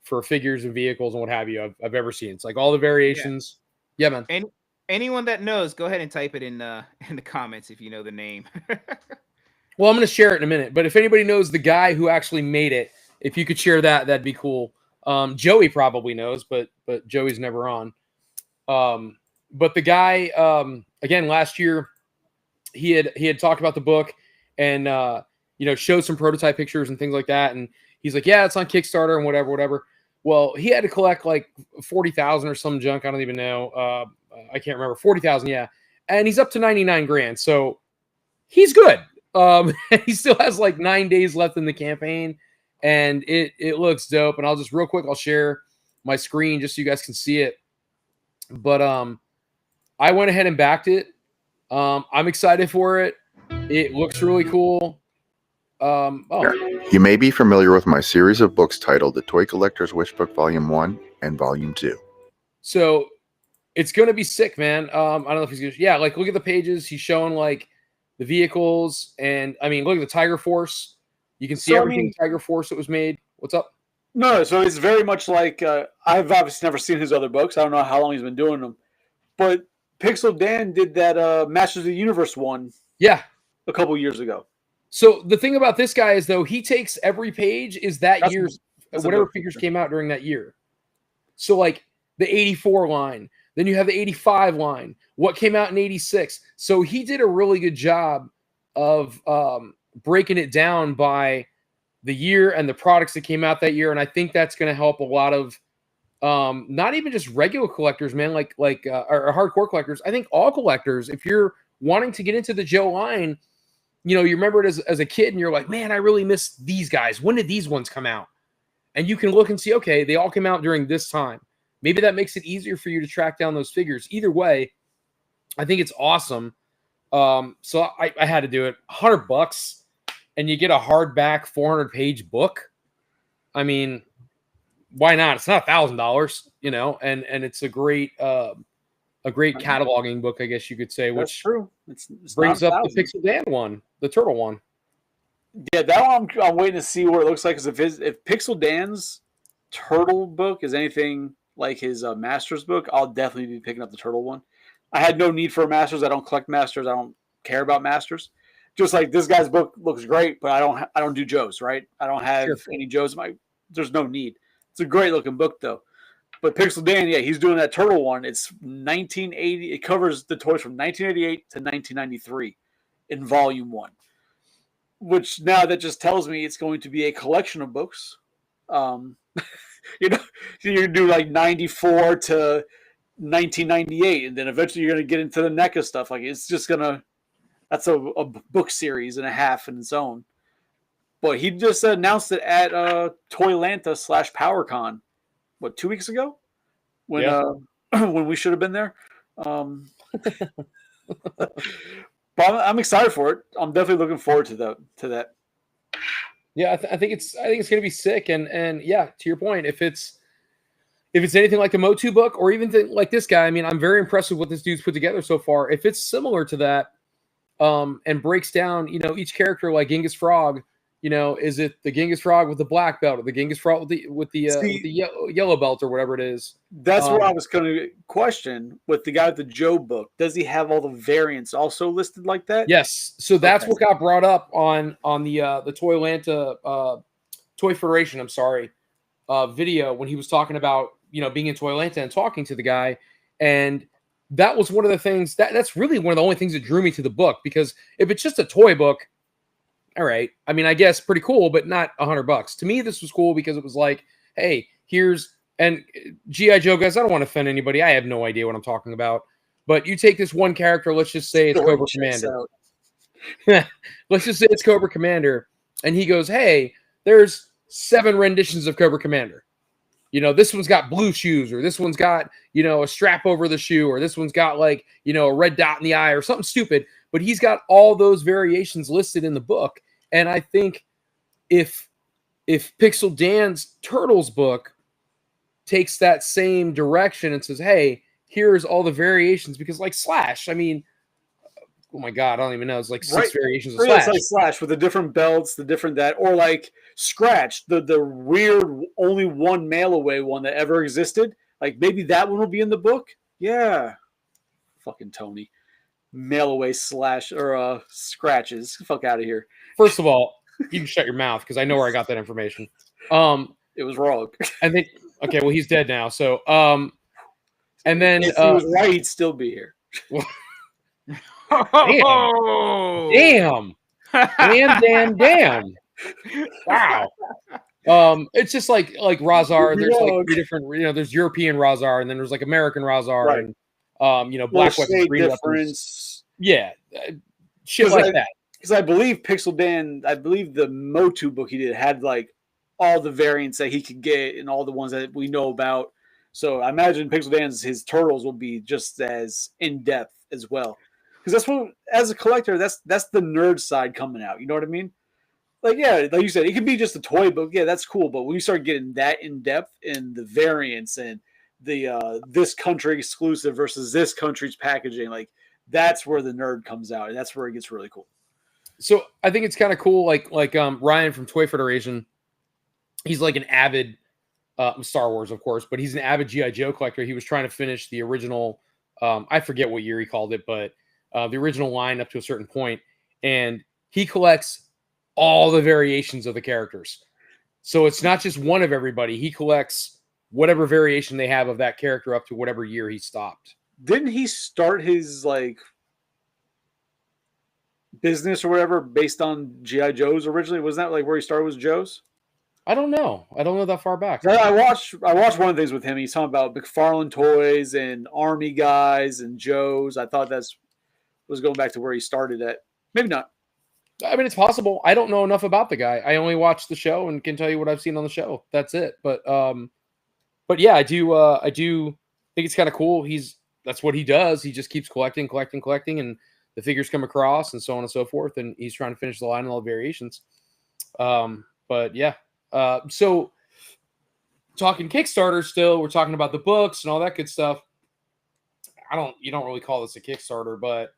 for figures and vehicles and what have you I've ever seen. It's like all the variations. Yeah, man. And anyone that knows, go ahead and type it in the comments if you know the name. Well, I'm going to share it in a minute, but if anybody knows the guy who actually made it, if you could share that, that'd be cool. Joey probably knows, but Joey's never on. But the guy, again, last year he had talked about the book and showed some prototype pictures and things like that, and he's like, yeah, it's on Kickstarter and whatever. Well, he had to collect like 40,000 or some junk. I don't even know. I can't remember. 40,000, yeah. And he's up to 99 grand. So he's good. He still has like 9 days left in the campaign, and it looks dope. And I'll just real quick, I'll share my screen just so you guys can see it. But I went ahead and backed it. I'm excited for it. It looks really cool. You may be familiar with my series of books titled The Toy Collector's Wish Book Volume 1 and Volume 2. So it's going to be sick, man. I don't know if he's going to... Yeah, like, look at the pages. He's showing, like, the vehicles. And, I mean, look at the Tiger Force. You can see everything Tiger Force that was made. What's up? No, so it's very much like... I've obviously never seen his other books. I don't know how long he's been doing them. But Pixel Dan did that Masters of the Universe one. Yeah. A couple years ago. So the thing about this guy is, though, he takes every page is that year's... whatever figures came out during that year. So, like, the 84 line... Then you have the 85 line, what came out in 86. So he did a really good job of breaking it down by the year and the products that came out that year. And I think that's going to help a lot of not even just regular collectors, man, like or hardcore collectors. I think all collectors, if you're wanting to get into the Joe line, you remember it as a kid and you're like, man, I really miss these guys. When did these ones come out? And you can look and see, okay, they all came out during this time. Maybe that makes it easier for you to track down those figures. Either way, I think it's awesome. So I had to do it. $100, and you get a hardback 400-page book. I mean, why not? It's not $1,000, and it's a great cataloging book, I guess you could say. That's which true. It's brings up the 1,000. Pixel Dan one, the turtle one. Yeah, that one I'm waiting to see what it looks like. Because if Pixel Dan's turtle book is anything like his Masters book, I'll definitely be picking up the turtle one. I had no need for a Masters. I don't collect Masters. I don't care about Masters. Just like this guy's book looks great, but I don't do Joe's, right? I don't have any Joe's. There's no need. It's a great looking book though. But Pixel Dan, yeah, he's doing that turtle one. It's 1980. It covers the toys from 1988 to 1993 in volume 1. Which now that just tells me it's going to be a collection of books. You can do like 94 to 1998, and then eventually you're going to get into the NECA stuff. Like it's just that's a book series and a half in its own. But he just announced it at Toylanta / PowerCon, 2 weeks ago? When we should have been there. But I'm excited for it. I'm definitely looking forward to that. Yeah, I think it's going to be sick. And yeah, to your point, if it's anything like the Motu book or even like this guy, I mean, I'm very impressed with what this dude's put together so far. If it's similar to that, and breaks down, each character like Genghis Frog, is it the Genghis Frog with the black belt or the Genghis Frog with the yellow belt or whatever it is? That's what I was going to question with the guy with the Joe book. Does he have all the variants also listed like that? Yes. So that's what got brought up on the Toylanta Toy Federation. I'm sorry, video when he was talking about being in Toylanta and talking to the guy, and that was one of the things that's really one of the only things that drew me to the book, because if it's just a toy book, all right, I mean, I guess pretty cool, but not $100. To me, this was cool because it was like, hey, and G.I. Joe guys, I don't want to offend anybody. I have no idea what I'm talking about. But you take this one character, let's just say it's Cobra Commander. Let's just say it's Cobra Commander. And he goes, hey, there's 7 renditions of Cobra Commander. This one's got blue shoes, or this one's got, a strap over the shoe, or this one's got like, a red dot in the eye or something stupid. But he's got all those variations listed in the book. And I think if Pixel Dan's Turtles book takes that same direction and says, hey, here's all the variations, because like Slash, I mean, oh my God, I don't even know. It's like 6 variations of Slash. It's like Slash with the different belts, the different that, or like Scratch, the weird only one mail away one that ever existed. Like maybe that one will be in the book. Yeah. Fucking Tony. Mail away Slash or Scratches. Fuck out of here. First of all, you can shut your mouth because I know where I got that information. It was wrong. I think okay, well he's dead now. So and then if he was right, he'd still be here. Damn. Wow. It's just like Razar. There's like 3 different, there's European Razar, and then there's like American Razar, right. and black weapons, green weapons. Yeah, shit like that. Because I believe Pixel Dan, the Motu book he did had like all the variants that he could get and all the ones that we know about. So I imagine Pixel Dan's his Turtles will be just as in depth as well. Because that's what, as a collector, that's the nerd side coming out. You know what I mean? Like, yeah, like you said, it could be just a toy book. Yeah, that's cool. But when you start getting that in depth in the variants and the this country exclusive versus this country's packaging, like that's where the nerd comes out, and that's where it gets really cool. So I think it's kind of cool. Like Ryan from Toy Federation, he's like an avid Star Wars, of course, but he's an avid G.I. Joe collector. He was trying to finish the original. I forget what year he called it, but the original line up to a certain point, and he collects all the variations of the characters. So it's not just one of everybody. He collects whatever variation they have of that character up to whatever year he stopped. Didn't he start his like business or whatever based on G.I. Joe's originally? Wasn't that like where he started was Joe's? I don't know. I don't know that far back. I watched one of the things with him. He's talking about McFarlane Toys and Army Guys and Joe's. I thought was going back to where he started at. Maybe not. I mean, it's possible. I don't know enough about the guy. I only watched the show and can tell you what I've seen on the show. That's it. But yeah, I do think it's kind of cool. He's that's what he does. He just keeps collecting, and the figures come across, and so on and so forth. And he's trying to finish the line and all the variations. But yeah, so talking Kickstarter still, we're talking about the books and all that good stuff. You don't really call this a Kickstarter, but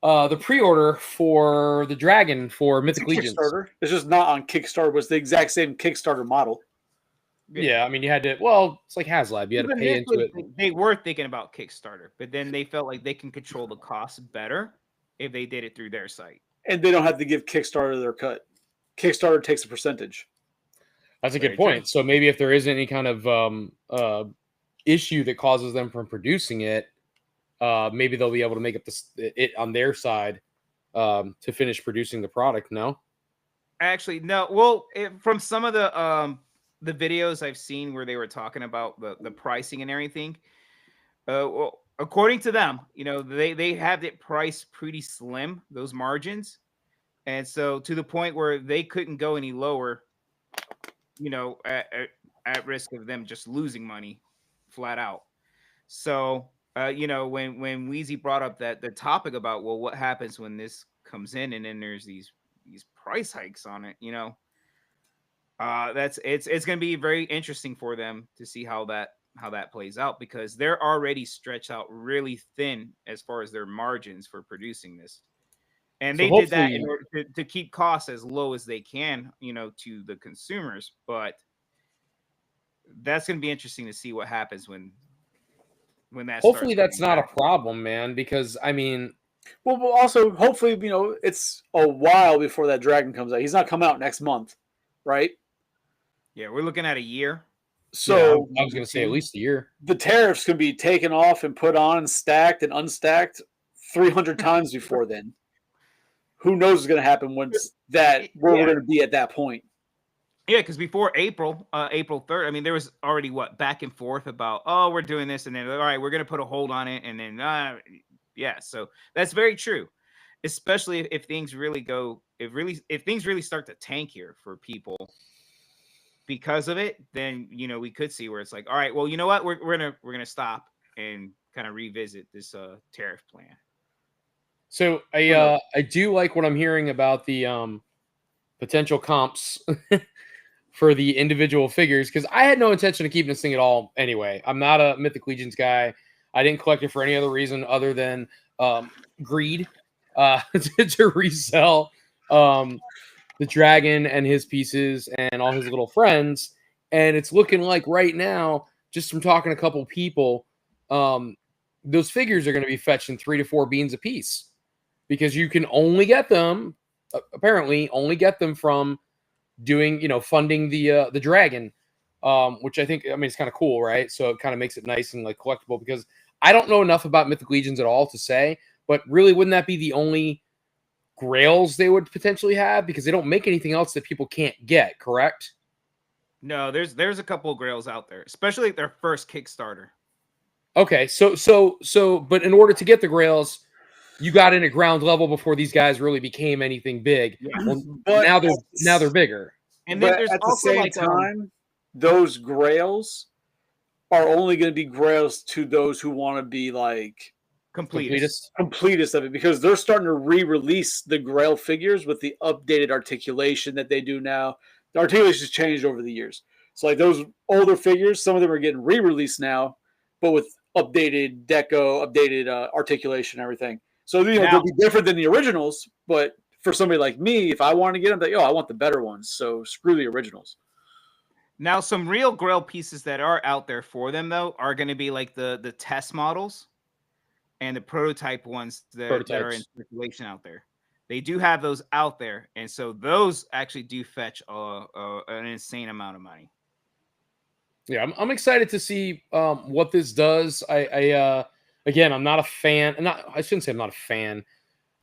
the pre-order for the Dragon for Mythic Legions. It's just not on Kickstarter, but it's the exact same Kickstarter model. Yeah, I mean, you had to. Well, it's like HasLab. You had to pay into it. They were thinking about Kickstarter, but then they felt like they can control the costs better if they did it through their site. And they don't have to give Kickstarter their cut. Kickstarter takes a percentage. That's a good point. So maybe if there isn't any kind of issue that causes them from producing it, maybe they'll be able to make up it on their side to finish producing the product. No, actually, no. Well, from some of the videos I've seen where they were talking about the pricing and everything, well, according to them, they have it priced pretty slim, those margins, and so to the point where they couldn't go any lower, at risk of them just losing money flat out. So when Wheezy brought up the topic about, well, what happens when this comes in and then there's these price hikes on it, it's going to be very interesting for them to see how that plays out, because they're already stretched out really thin as far as their margins for producing this, and they did that in order to keep costs as low as they can, to the consumers. But that's going to be interesting to see what happens when that. Hopefully, that's not a problem, man. Because I mean, well, also hopefully, it's a while before that Dragon comes out. He's not coming out next month, right? Yeah, we're looking at a year. So I was going to say at least a year. The tariffs can be taken off and put on and stacked and unstacked 300 times before then. Who knows what's going to happen once we're going to be at that point. Yeah, because before April 3rd, I mean, there was already back and forth about, oh, we're doing this, and then, all right, we're going to put a hold on it, and then, yeah, so that's very true, especially if things really if things really start to tank here for people because of it, then we could see where it's like, all right, well, you know what, we're gonna stop and kind of revisit this tariff plan. So I do like what I'm hearing about the potential comps for the individual figures, because I had no intention of keeping this thing at all anyway. I'm not a Mythic Legions guy. I didn't collect it for any other reason other than greed to resell the Dragon and his pieces and all his little friends. And it's looking like right now, just from talking to a couple people, those figures are going to be fetching 3 to 4 beans a piece, because you can only get them, apparently only get them from doing, funding the Dragon, which I think, it's kind of cool, right? So it kind of makes it nice and like collectible, because I don't know enough about Mythic Legions at all to say, but really, wouldn't that be the only grails they would potentially have, because they don't make anything else that people can't get, correct? No, there's a couple of grails out there, especially their first Kickstarter. Okay, so but in order to get the grails, you got in at ground level before these guys really became anything big. Yeah. Well, now they're bigger. And then there's at also the same time, those grails are only going to be grails to those who want to be like completist of it, because they're starting to re-release the grail figures with the updated articulation that they do now. The articulation has changed over the years. So like those older figures, some of them are getting re-released now, but with updated deco, updated articulation, everything. So they'll be different than the originals, but for somebody like me, if I want to get them, I want the better ones. So screw the originals. Now, some real grail pieces that are out there for them, though, are going to be like the test models and the prototype ones that are in circulation out there. They do have those out there, and so those actually do fetch an insane amount of money. Yeah, I'm excited to see what this does. Again, I'm not a fan. I shouldn't say I'm not a fan.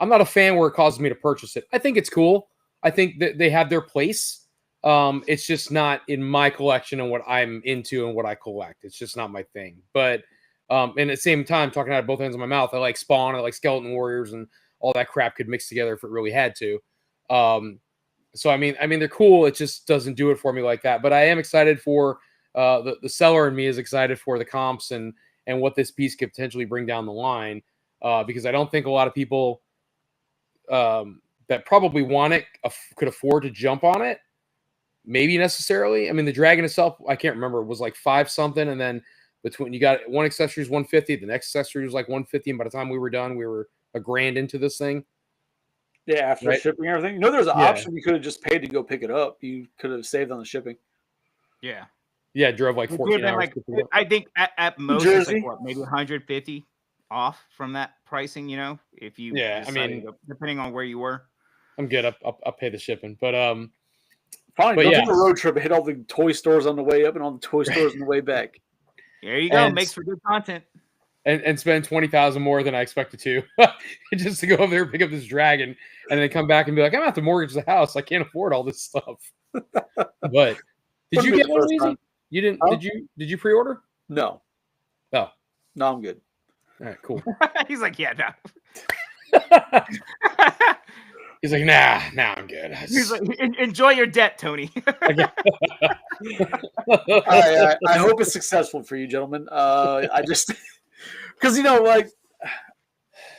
I'm not a fan where it causes me to purchase it. I think it's cool. I think that they have their place. It's just not in my collection and what I'm into and what I collect. It's just not my thing. But and at the same time, talking out of both ends of my mouth, I like Spawn, I like Skeleton Warriors, and all that crap could mix together if it really had to. So I mean, they're cool. It just doesn't do it for me like that. But I am excited for the seller, and me is excited for the comps and and what this piece could potentially bring down the line. Because I don't think a lot of people that probably want it could afford to jump on it. Maybe necessarily. I mean, the Dragon itself, I can't remember. It was like 5 something, and then between you got one accessory is 150, the next accessory was like 150, and by the time we were done, we were $1,000 into this thing. Yeah, after shipping and everything. There's an option you could have just paid to go pick it up. You could have saved on the shipping. Yeah. Yeah, drove like 14 hours. Like, I think at most it's like what, maybe 150 off from that pricing, if you depending on where you were. I'm good. I'll pay the shipping. But fine, go take a road trip and hit all the toy stores on the way up and all the toy stores on the way back. There you go. Makes for good content. And spend $20,000 more than I expected to, just to go over there and pick up this Dragon, and then come back and be like, I'm gonna have to mortgage the house. I can't afford all this stuff. But did you get one, Weezy? You didn't? Huh? Did you pre-order? No. Oh. No, I'm good. All right, cool. He's like, yeah, no. He's like, nah, I'm good. He's like, enjoy your debt, Tony. I hope it's successful for you, gentlemen. I just because like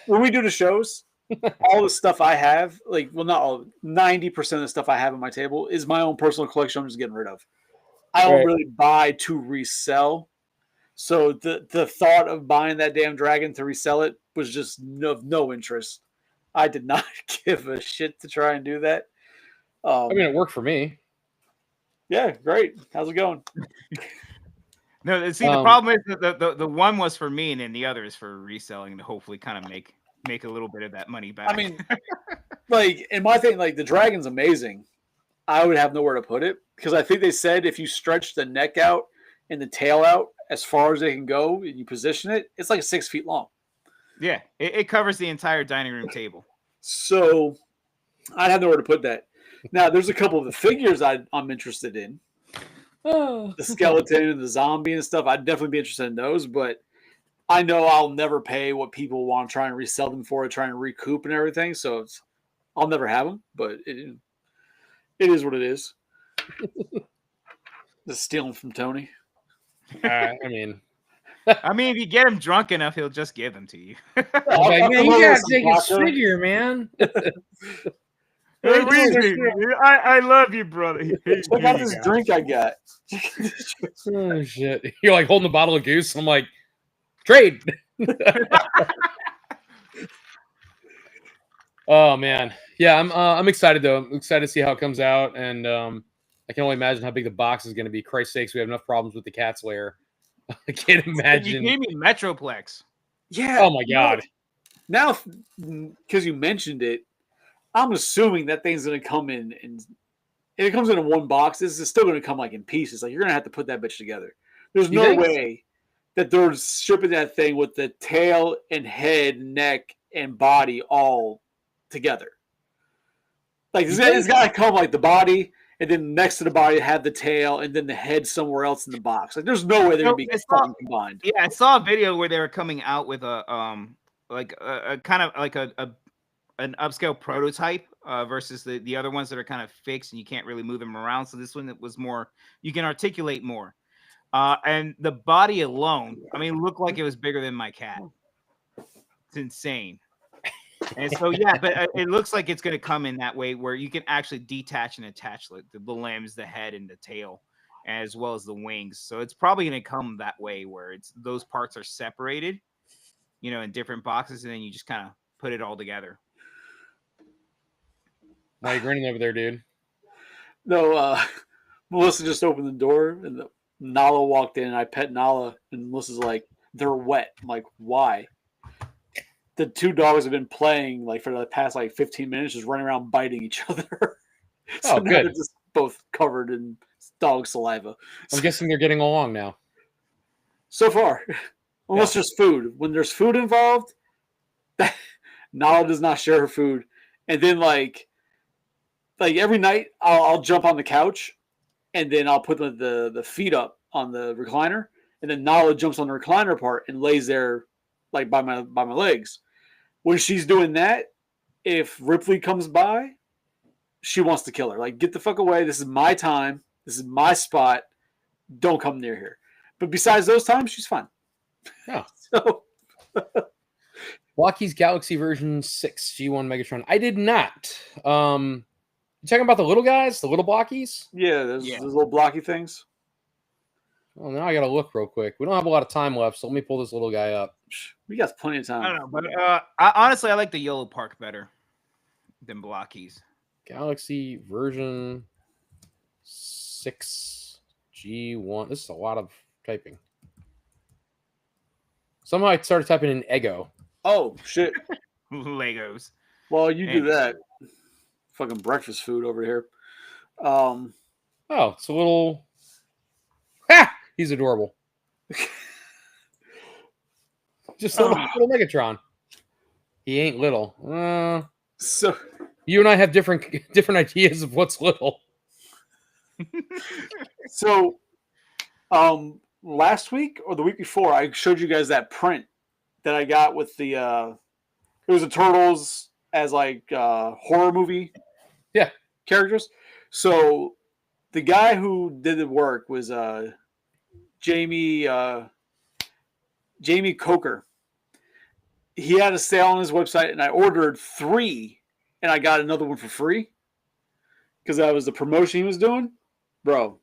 when we do the shows, all the stuff I have, like, well, not all, 90% of the stuff I have on my table is my own personal collection. I'm just getting rid of. I don't really buy to resell. So the thought of buying that damn Dragon to resell it was just no interest. I did not give a shit to try and do that. I mean, it worked for me. Yeah, great. How's it going? No, see, the problem is that the one was for me, and then the other is for reselling to hopefully kind of make a little bit of that money back. I mean, like, in my thing, like, the Dragon's amazing. I would have nowhere to put it because I think they said if you stretch the neck out and the tail out as far as they can go and you position it, it's like 6 feet long. Yeah, it covers the entire dining room table. So I'd have nowhere to put that. Now, there's a couple of the figures I'm interested in. The skeleton and the zombie and stuff. I'd definitely be interested in those, but I know I'll never pay what people want to try and resell them for, try and recoup and everything. So I'll never have them, but it is what it is. Just stealing from Tony. I mean, if you get him drunk enough, he'll just give them to you. Like, man, you gotta take his figure, man. I love you, brother. Check out this drink I got. Oh shit! You're like holding a bottle of Goose. I'm like, trade. Oh man, yeah. I'm excited though. I'm excited to see how it comes out, and I can only imagine how big the box is going to be. Christ's sakes, we have enough problems with the cat's lair. I can't imagine. You gave me Metroplex. Yeah. Oh my god. Now, because you mentioned it, I'm assuming that thing's going to come in, and if it comes in one box, this is still going to come like in pieces. Like, you're going to have to put that bitch together. There's no way that they're shipping that thing with the tail and head, neck, and body all together. Like, it's got to come like the body, and then next to the body have the tail, and then the head somewhere else in the box. Like, there's no way they're going to be combined. Yeah, I saw a video where they were coming out with a kind of like an upscale prototype versus the other ones that are kind of fixed and you can't really move them around. So this one that was more, you can articulate more. And the body alone, looked like it was bigger than my cat. It's insane. And so, yeah, but it looks like it's going to come in that way where you can actually detach and attach the limbs, the head, and the tail, as well as the wings. So it's probably going to come that way where those parts are separated, in different boxes, and then you just kind of put it all together. Why are you grinning over there, dude? No, Melissa just opened the door, and Nala walked in, and I pet Nala, and Melissa's like, they're wet. I'm like, why? The two dogs have been playing like for the past 15 minutes, just running around biting each other. So good. They're just both covered in dog saliva. I'm guessing they're getting along now. So far, unless there's food. When there's food involved, Nala does not share her food. And then like every night, I'll jump on the couch, and then I'll put the feet up on the recliner, and then Nala jumps on the recliner part and lays there like by my legs. When she's doing that, if Ripley comes by, she wants to kill her. Like, get the fuck away. This is my time. This is my spot. Don't come near here. But besides those times, she's fine. Yeah. So Blocky's Galaxy version 6 G1 Megatron. I did not. You talking about the little guys, the little blockies? yeah, there's little blocky things. Well, now I gotta look real quick. We don't have a lot of time left, so let me pull this little guy up. We got plenty of time. I don't know, but honestly, I like the yellow park better than blockies. Galaxy version 6 G1. This is a lot of typing. Somehow I started typing in Ego. Oh shit! Legos. Well, you do that. Fucking breakfast food over here. Oh, it's a little. Ha! He's adorable. Just a little Megatron. He ain't little. So you and I have different ideas of what's little. So, last week or the week before, I showed you guys that print that I got with the. It was the Turtles as like horror movie. Yeah. Characters. So, the guy who did the work was Jaime Coker. He had a sale on his website, and I ordered 3, and I got another one for free because that was the promotion he was doing. Bro,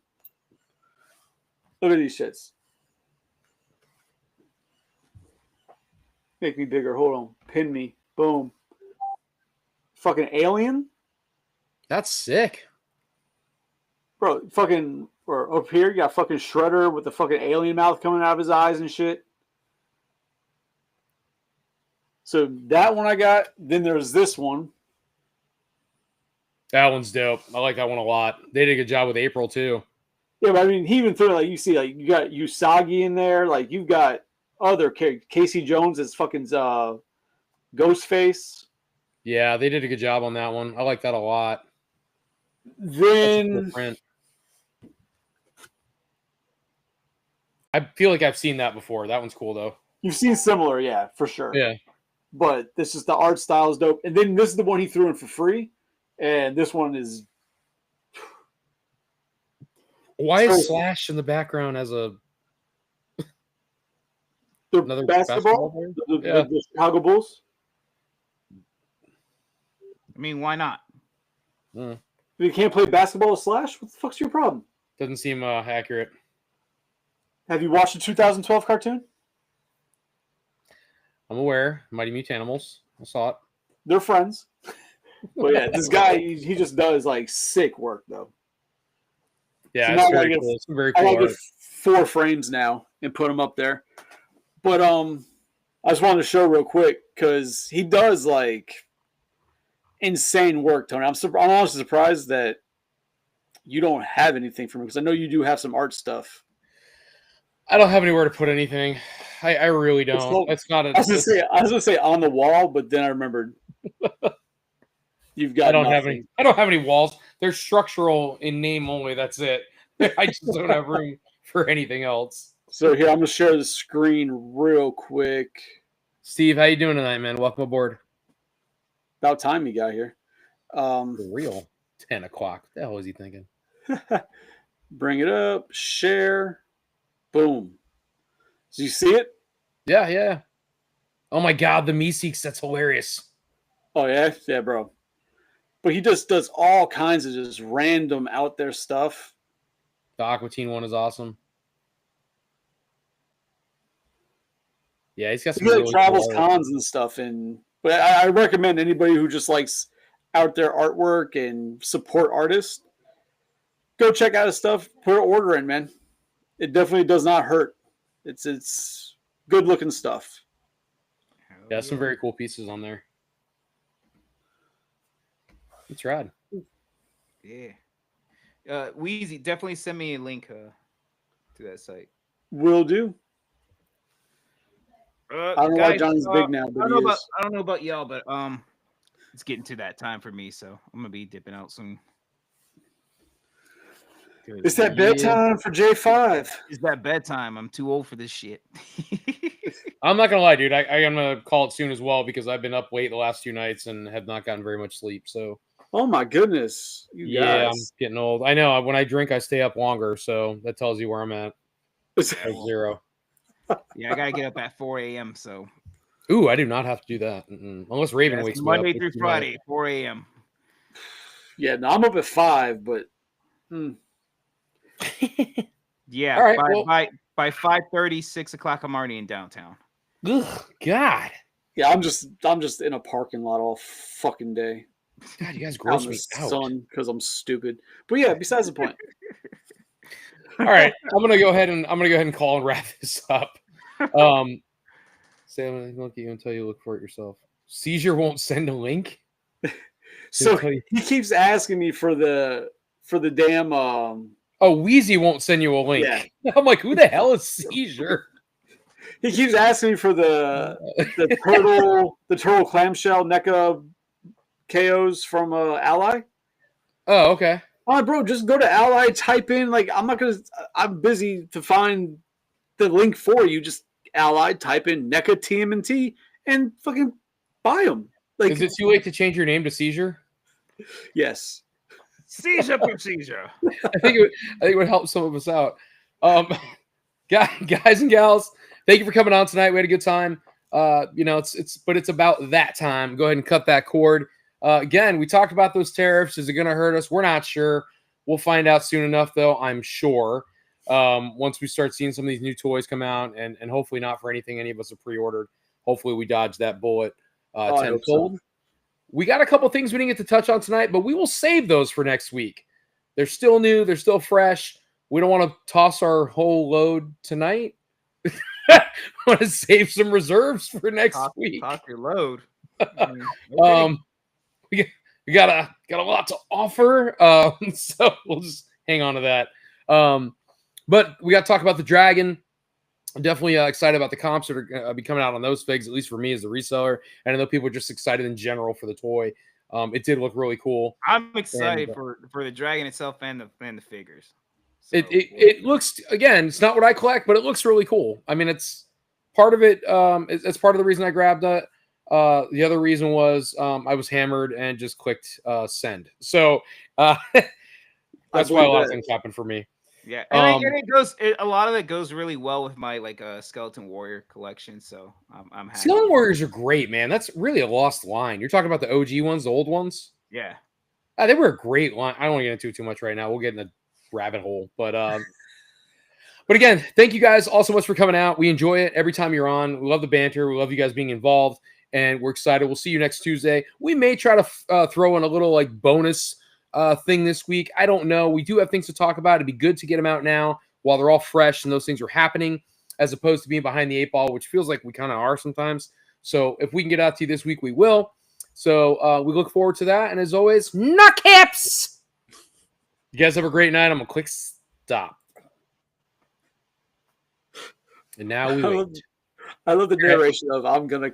look at these shits. Make me bigger. Hold on. Pin me. Boom. Fucking alien. That's sick. Bro, fucking, or up here, you got fucking Shredder with the fucking alien mouth coming out of his eyes and shit. So that one I got. Then there's this one. That one's dope. I like that one a lot. They did a good job with April too. Yeah, but I mean, he even threw like you see, like you got Usagi in there. Like you've got other Casey Jones as fucking Ghostface. Yeah, they did a good job on that one. I like that a lot. Then cool I feel like I've seen that before. That one's cool though. You've seen similar, yeah, for sure. Yeah. But this is the art style is dope. And then this is the one he threw in for free. And this one is. Why is Slash in the background as a another basketball player? The Chicago Bulls? I mean, why not? You can't play basketball with Slash? What the fuck's your problem? Doesn't seem accurate. Have you watched the 2012 cartoon? I'm aware. Mighty Mutanimals. I saw it. They're friends. But yeah, this guy, he just does like sick work though. Yeah, so it's very cool. It's very cool. I get 4 frames now and put them up there. But I just wanted to show real quick because he does like insane work, Tony. I'm honestly surprised that you don't have anything from him because I know you do have some art stuff. I don't have anywhere to put anything. I really don't. It's not. I was gonna say on the wall, but then I remembered. You've got. I don't have any walls. They're structural in name only. That's it. I just don't have room for anything else. So here, I'm gonna share the screen real quick. Steve, how you doing tonight, man? Welcome aboard. About time you got here. For real. 10 o'clock. What the hell was he thinking? Bring it up. Share. Boom. Do you see it? Yeah. Oh my God, the Meeseeks. That's hilarious. Oh yeah, yeah, bro. But he just does all kinds of just random out there stuff. The Aqua Teen one is awesome. Yeah, he's got some really travels cons and stuff. But I recommend anybody who just likes out there artwork and support artists, go check out his stuff. Put an order in, man. It definitely does not hurt. It's good looking stuff. Yeah, some very cool pieces on there. It's rad. Yeah. Weezy, definitely send me a link to that site. Will do. I don't know why Johnny's big now, but I don't know about y'all, but it's getting to that time for me, so I'm gonna be dipping out soon. It's that bedtime for J5. It's that bedtime. I'm too old for this shit. I'm not gonna lie, dude. I'm gonna call it soon as well because I've been up late the last 2 nights and have not gotten very much sleep. So, oh my goodness, yeah, I'm getting old. I know. When I drink, I stay up longer, so that tells you where I'm at. 0. Yeah, I gotta get up at 4 a.m. So. Ooh, I do not have to do that unless Raven wakes me up. Monday through Friday, 4 a.m. Yeah, no, I'm up at 5, but. Yeah, all right. By 5:30, 6 o'clock, I'm already in downtown. Ugh, God. Yeah, I'm just in a parking lot all fucking day. God, you guys gross me out. Sun because I'm stupid. But yeah, besides the point. All right, I'm gonna go ahead and call and wrap this up. Say I'm gonna look at you until you look for it yourself. Seizure won't send a link. So he keeps asking me for the damn. Oh, Wheezy won't send you a link. Yeah. I'm like, who the hell is Seizure? He keeps asking me for the turtle clamshell NECA KOs from Ally. Oh, okay. Oh, bro, just go to Ally, type in I'm busy to find the link for you. Just Ally, type in NECA TMNT and fucking buy them. Like, is it too late to change your name to Seizure? Yes. Seizure procedure. I think it would help some of us out. Guys and gals, thank you for coming on tonight. We had a good time. It's about that time. Go ahead and cut that cord. Again, we talked about those tariffs. Is it going to hurt us? We're not sure. We'll find out soon enough, though, I'm sure. Once we start seeing some of these new toys come out, and hopefully not for anything any of us have pre-ordered. Hopefully we dodge that bullet tenfold. We got a couple things we didn't get to touch on tonight, but we will save those for next week. They're still new. They're still fresh. We don't want to toss our whole load tonight. I want to save some reserves for next week. Toss your load. Okay. We got a lot to offer. So we'll just hang on to that. But we got to talk about the Dragon. I'm definitely excited about the comps that are going to be coming out on those figs, at least for me as the reseller. And I know people are just excited in general for the toy. It did look really cool. I'm excited for the Dragon itself and the figures. So, it looks, again, it's not what I collect, but it looks really cool. I mean, it's part of it. It's part of the reason I grabbed it. The other reason was I was hammered and just clicked send. So that's why a lot of things happen for me. Yeah, and a lot of it goes really well with my Skeleton Warrior collection. So I'm happy. Skeleton Warriors are great, man. That's really a lost line. You're talking about the OG ones, the old ones. Yeah, they were a great line. I don't want to get into it too much right now. We'll get in a rabbit hole, but again, thank you guys all so much for coming out. We enjoy it every time you're on. We love the banter. We love you guys being involved, and we're excited. We'll see you next Tuesday. We may try to throw in a little bonus thing this week. I don't know. We do have things to talk about. It'd be good to get them out now while they're all fresh and those things are happening, as opposed to being behind the 8 ball, which feels like we kind of are sometimes. So if we can get out to you this week, we will. So we look forward to that. And as always, knuckhips! You guys have a great night. I'm going to click stop. And now we wait. I love the narration of I'm going to